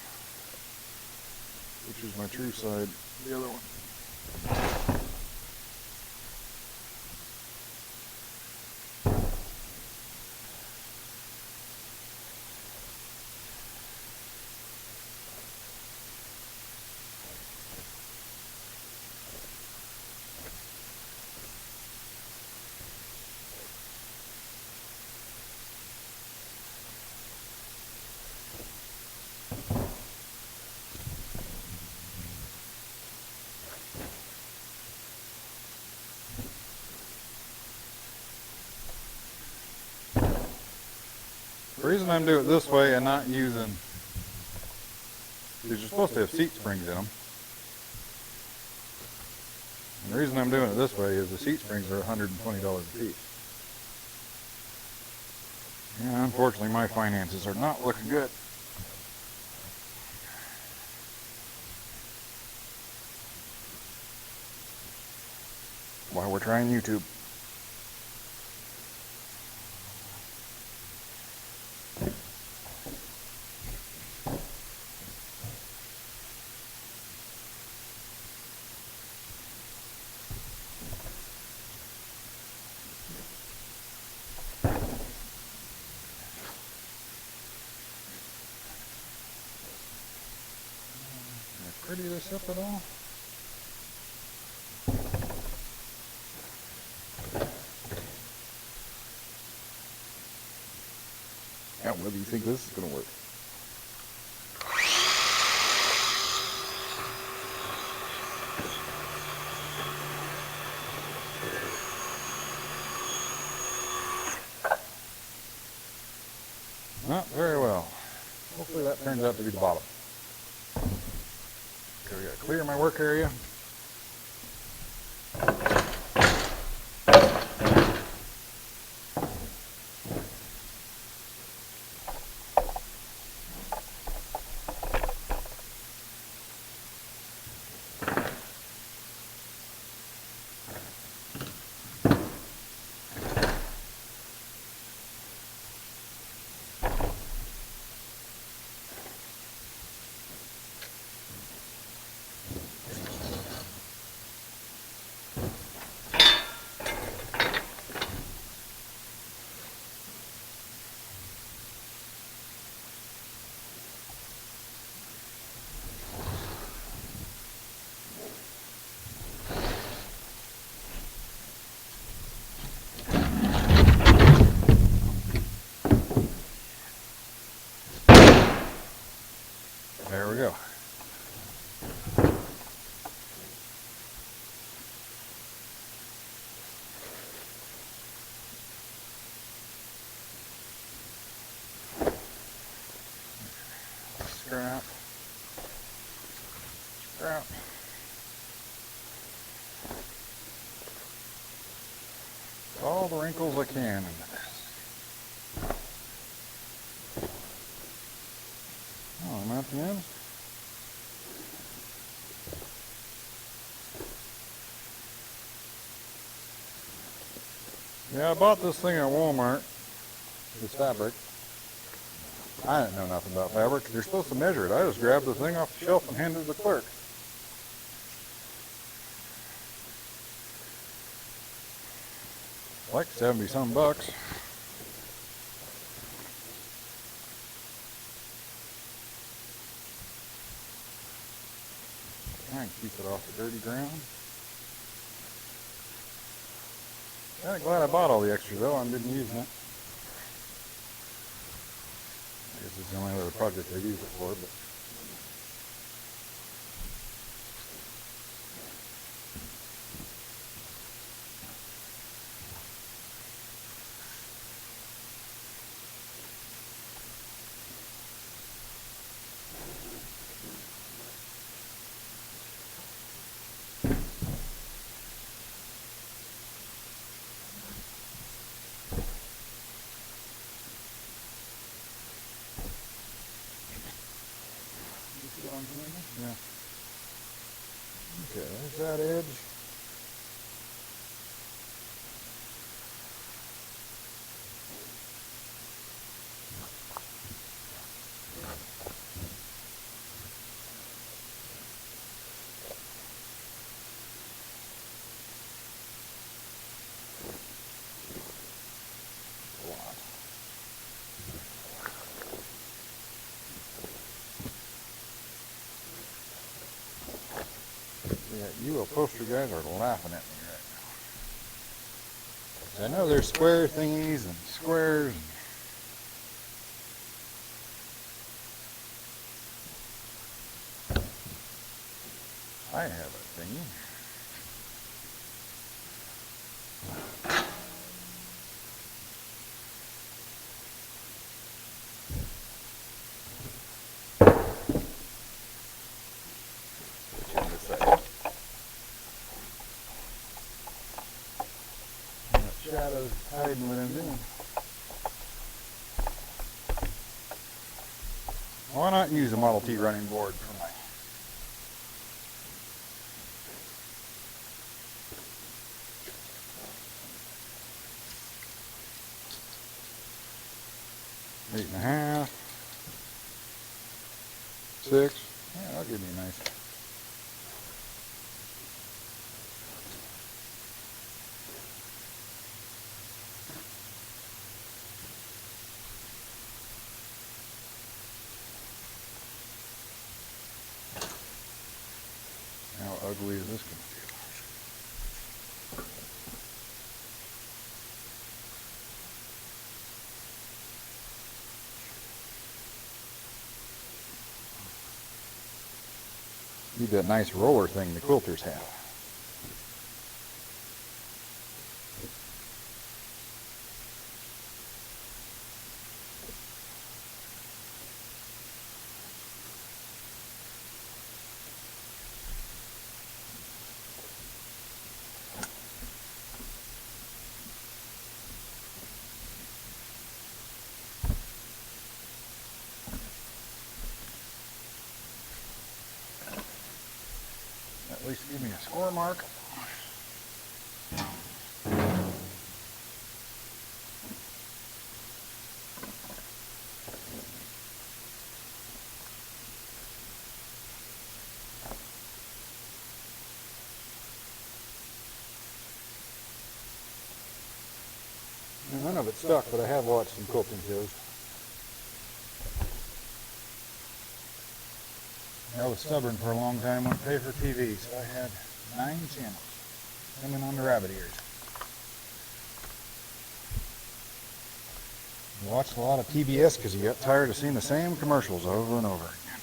which is my true side, the other one. The reason I'm doing it this way and not using, because you're supposed to have seat springs in them. And the reason I'm doing it this way is the seat springs are $120 a piece. So I don't want to Yeah, unfortunately my finances are not looking good. While we're trying YouTube. Can I pretty this up at all? Yeah, whether you think this is going to work. Not very well. Hopefully that turns out to be the bottom. Okay, we gotta clear my work area. There we go. Scrap. Scrap. All the wrinkles I can into this. Oh, I'm at the end. Yeah, I bought this thing at Walmart, this fabric. I didn't know nothing about fabric. You're supposed to measure it. I just grabbed the thing off the shelf and handed it to the clerk. Like 70 some bucks. I can keep it off the dirty ground. I'm glad I bought all the extra though. I didn't use it. I guess it's the only other project I use it for, but. Yeah. Okay, there's that edge. A lot. Yeah, you upholstery guys are laughing at me right now. I know there's square thingies and squares. I have a thingy. Shadows hiding what I'm doing. might use a Model T running board for my 8.5, 6. Yeah, that'll give me a nice. How ugly is this going to be? Need that nice roller thing the quilters have. At least give me a score mark. None of it stuck, but I have watched some quilting shows. I was stubborn for a long time, wouldn't pay for TV, so I had 9 channels coming on the rabbit ears. I watched a lot of PBS because you got tired of seeing the same commercials over and over again.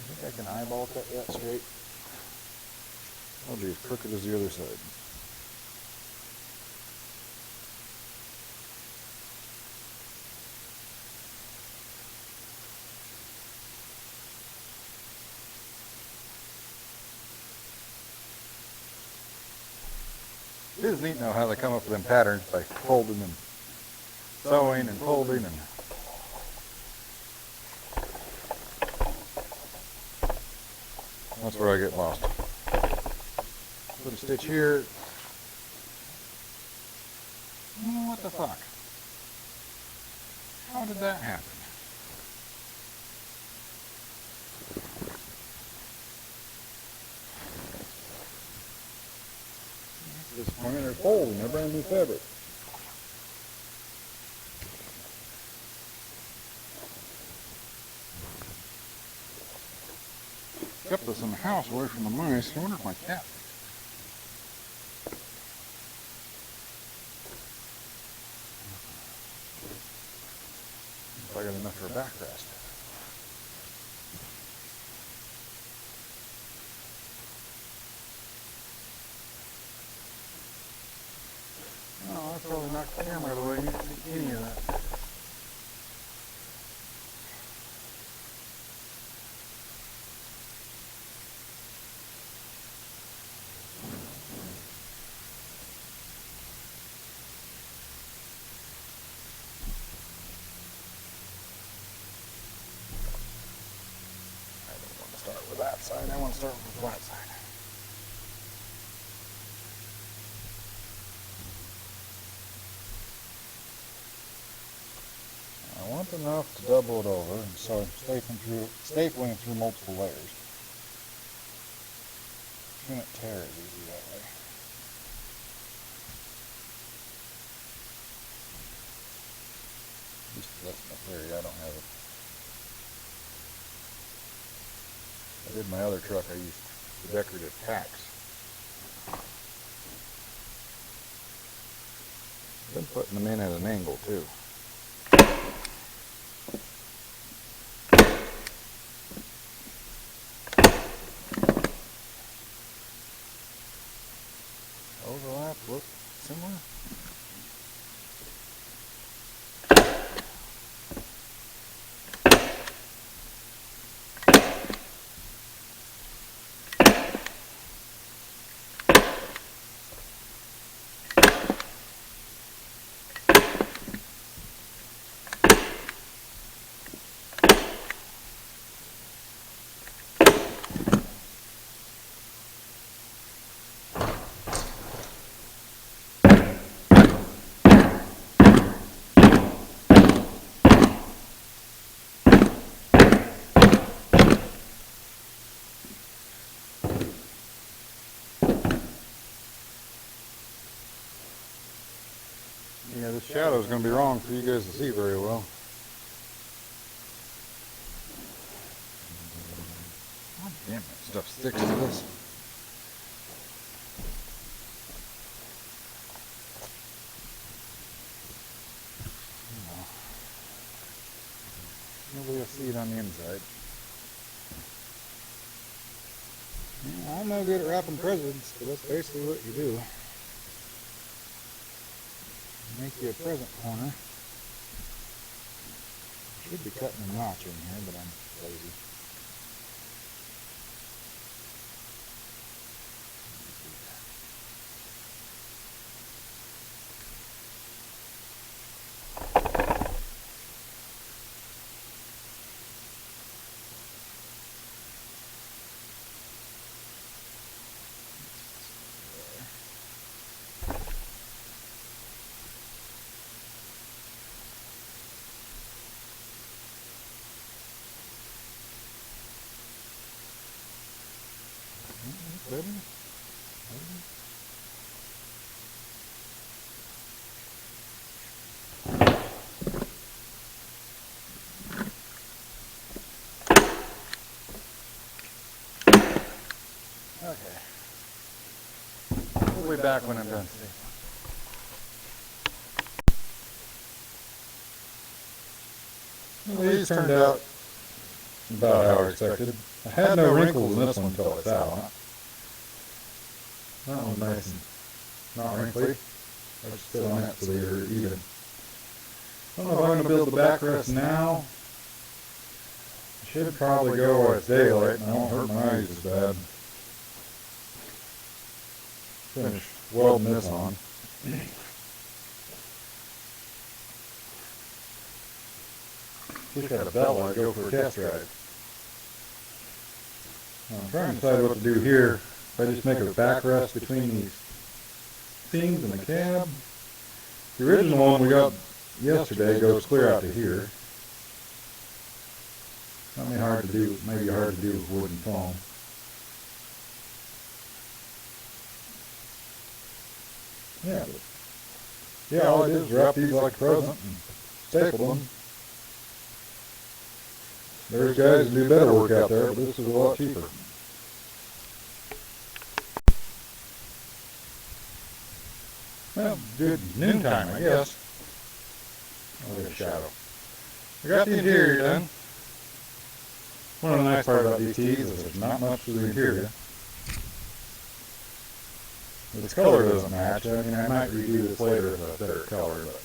I think I can eyeball cut that straight. I'll be as crooked as the other side. It is neat now how they come up with them patterns by folding and sewing and folding and that's where I get lost. Put a stitch here. Oh, what the fuck? How did that happen? Disappointing, they're folding, they're brand new fabric. Kept us in the house away from the mice. I wonder if my cat. If I got enough for a backrest. Oh, that's probably knocked the camera out of the way. You didn't see any of that. I don't want to start with that side. I want to start with the flat side. I want enough to double it over and so stapling through multiple layers. Shouldn't tear it easy that way. At least that's my theory. I don't have it. I did my other truck. I used the decorative tacks. Been putting them in at an angle too. Overlap look similar. Yeah, this shadow's gonna be wrong for you guys to see very well. God damn, that stuff sticks to this. Nobody will see it on the inside. Yeah, I'm no good at wrapping presents, but that's basically what you do. Make you a present corner. Should be cutting a notch in here, but I'm lazy. Better? Okay. We'll be back when I'm done stapling. Well, these turned out about how I expected. I had no wrinkles in this one until I sat on it. That one's nice and not wrinkly. I just sit on it so they're even. I don't know if I'm going to build the backrest now. I should probably go while it's daylight and I won't hurt my eyes as bad. Finish welding this on. Wish I had a belt I'd go for a test ride. I'm trying to decide what to do here. If I just make a backrest between these seams in the cab. The original one we got yesterday goes clear out to here. Not maybe hard to do, maybe hard to do with wood and foam. Yeah, but yeah, all I did is wrap these like a present and staple them. There's guys who do better work out there, but this is a lot cheaper. Well, good noontime, I guess. Oh, look at a shadow. I got the interior done. One of the nice parts about these tees is there's not much to the interior. This color doesn't match. I mean, I might redo this later with a better color, but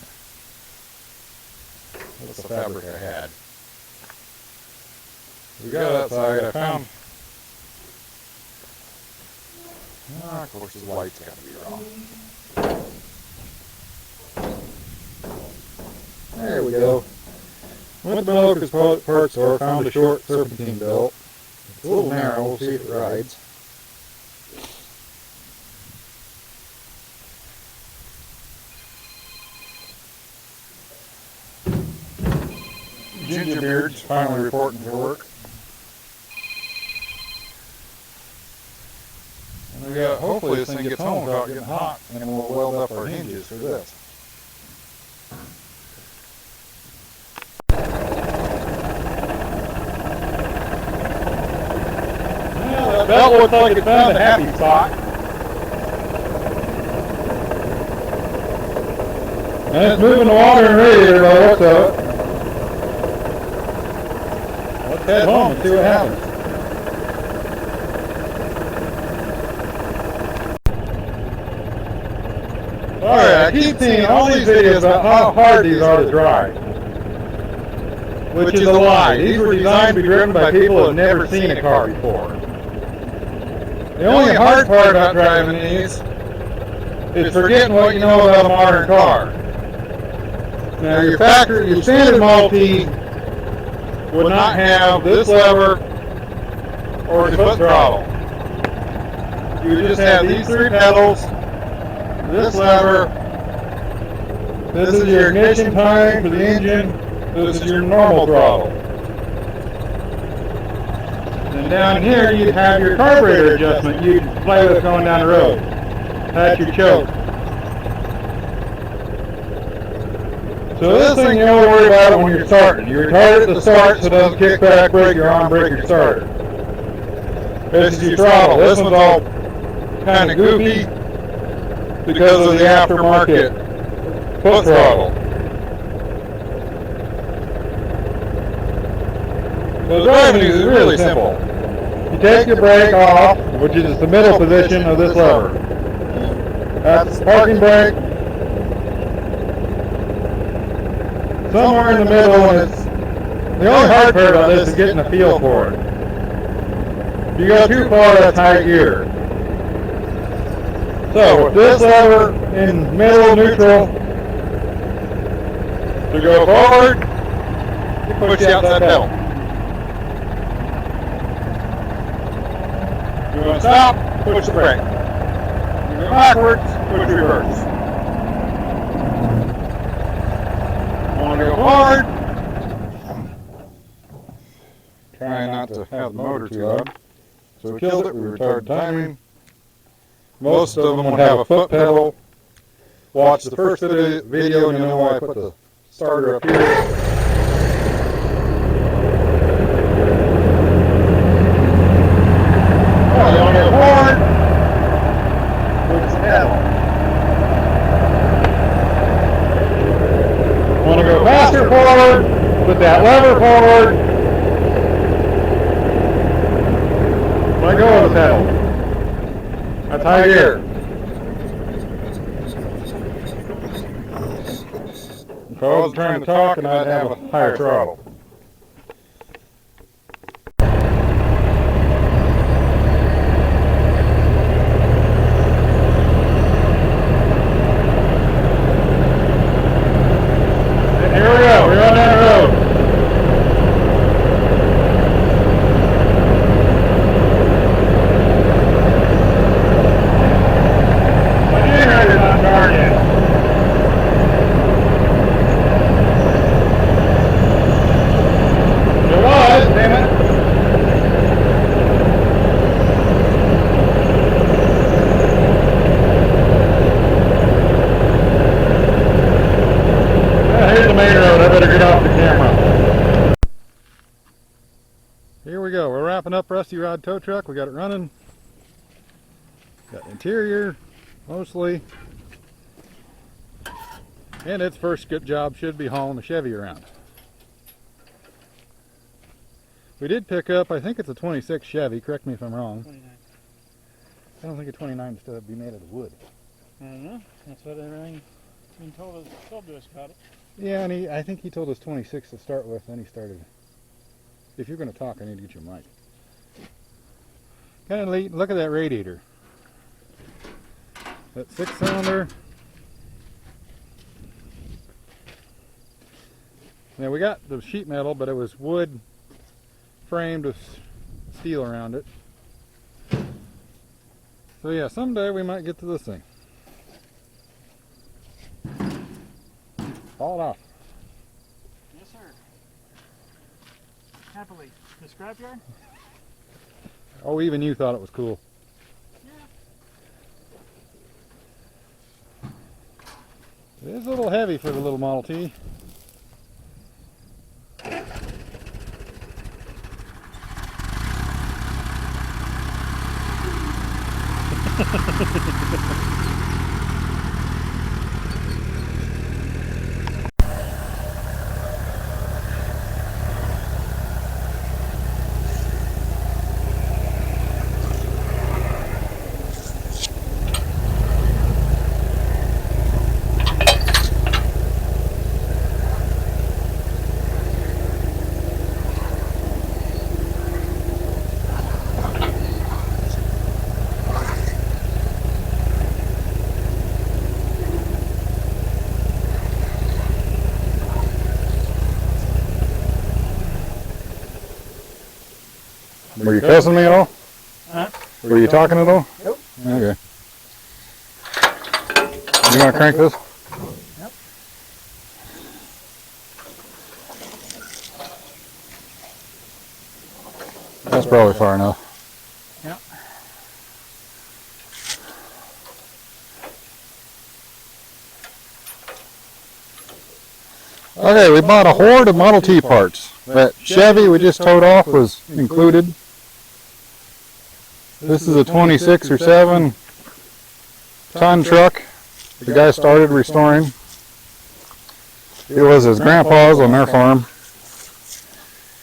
that's the fabric I had. We got outside. I found. Of course, the light's got to be wrong. There we go. Went to the Locust Parts Store, found a short serpentine belt. It's a little narrow, we'll see if it rides. Gingerbeard's finally reporting for work. And we got, hopefully this thing gets home without getting hot, and then we'll weld up our hinges for this. Well, that belt looks like it found a happy spot. And it's moving the water and radiator by the looks of it. Let's head home and see what happens. Alright, I keep seeing all these videos about how hard these are to dry. Which is a lie. These were designed to be driven by people who have never seen a car before. The only hard part about driving these is forgetting what you know about a modern car. Now your standard Model T would not have this lever or the foot throttle. You would just have these three pedals, this lever, this is your ignition time for the engine, this is your normal throttle. And down here you'd have your carburetor adjustment you'd play with going down the road. That's your choke. So this thing you only worry about it when you're starting. You retard it to start so it doesn't kick back, break your arm, break your starter. This is your throttle. This one's all kind of goofy because of the aftermarket foot throttle. So the driving is really simple. You take your brake off, which is the middle position of this lever. That's the parking brake. Somewhere in the middle, and it's the only hard part on this is getting a feel for it. If you go too far, that's high gear. So with this lever in middle neutral, to go forward, you push the outside pedal. You want to stop, push the brake. You go backwards, push reverse. Want to go forward. Trying not to have the motor too loud. So we killed it, we retarded timing. Most of them would have a foot pedal. Watch the first video and you'll know why I put the starter up here. Oh, you want to go forward? Push the pedal. Want to go faster forward? Put that lever forward. Let go of the pedal. That's high gear. If I wasn't trying to talk, and I'd have a higher throttle. Here we go. We're on that road. Here's the main road. I better get off the camera. Here we go. We're wrapping up Rusty Rod tow truck. We got it running. Got interior, mostly. And its first good job should be hauling the Chevy around. We did pick up, I think it's a 26 Chevy. Correct me if I'm wrong. 29. I don't think a 29 is to be made out of wood. I don't know. That's what everything been told us about it. Yeah, and I think he told us 26 to start with, then he started. If you're going to talk, I need to get your mic. Kind of neat. Look at that radiator. That 6-cylinder. Now we got the sheet metal, but it was wood framed with steel around it. So yeah, someday we might get to this thing. Haul it off. Yes, sir. Happily. The scrapyard? Oh, even you thought it was cool. Yeah. It is a little heavy for the little Model T. Were you cussing me at all? Huh? Were you talking at all? Nope. Okay. You want to crank this? Yep. That's probably far enough. Yep. Okay, we bought a horde of Model T parts. That Chevy we just towed off was included. This is a 26 or 7 ton truck the guy started restoring. It was his grandpa's on their farm.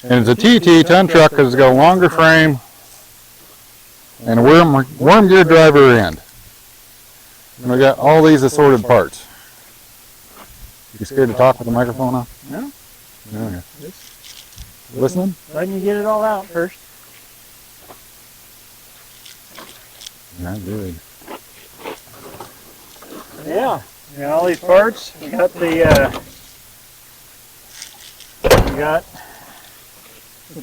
And it's a TT ton truck because it's got a longer frame and a worm gear driver end. And we got all these assorted parts. You scared to talk with the microphone on? No. Okay. Listening? Letting you get it all out first. Not good. Yeah. We got all these parts. We got the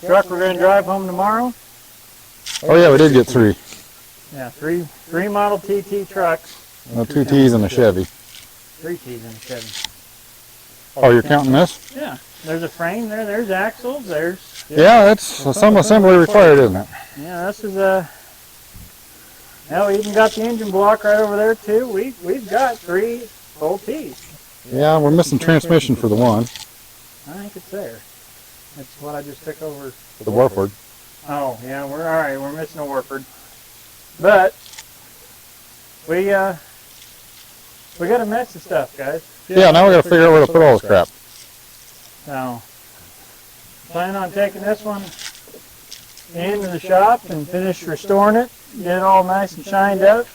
truck we're gonna drive home tomorrow. Oh yeah, we did get 3. Yeah, three Model TT trucks. 2 T's and a Chevy. 3 T's in the Chevy. Oh, you're counting this? Yeah. There's a frame there. There's axles. There's. Yeah, that's some assembly required, isn't it? Yeah, this is a. Now we even got the engine block right over there too. We've got 3 full T's. Yeah, we're missing transmission for the one. I think it's there. That's what I just took over. The Warford. Oh yeah, we're all right. We're missing a Warford, but we got a mess of stuff, guys. Yeah, now we gotta figure out where to put all this crap. So plan on taking this one into the shop and finish restoring it. Get it all nice and shined up.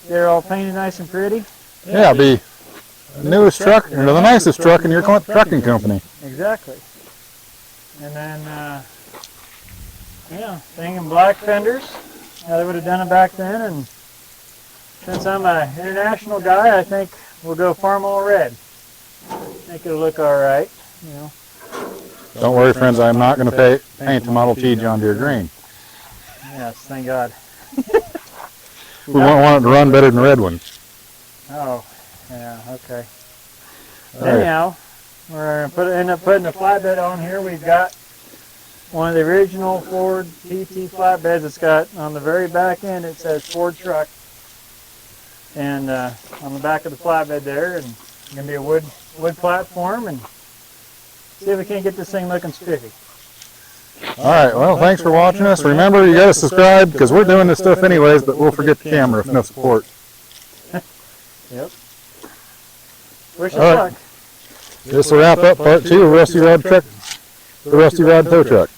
Get it all painted nice and pretty. Yeah, be the newest truck, or the nicest truck in your trucking company. Exactly. And then, yeah, thing in black fenders. How they would have done it back then. And since I'm an international guy, I think we'll go Farmall red. I think it'll look all right. You know. Don't worry, friends, I'm not going to paint the Model T John Deere green. Yes, thank God. We won't want it to run better than the red one. Oh, yeah, okay. All right. Anyhow, we're going to end up putting a flatbed on here. We've got one of the original Ford TT flatbeds. It's got, on the very back end, it says Ford truck. And on the back of the flatbed there, and it's going to be a wood platform, and see if we can't get this thing looking spiffy. Alright, well, thanks for watching us. Remember, you got to subscribe, because we're doing this stuff anyways, but we'll forget the camera if no support. Yep. Wish us All right. luck. This will wrap up part 2 of Rusty Rod Tow Truck.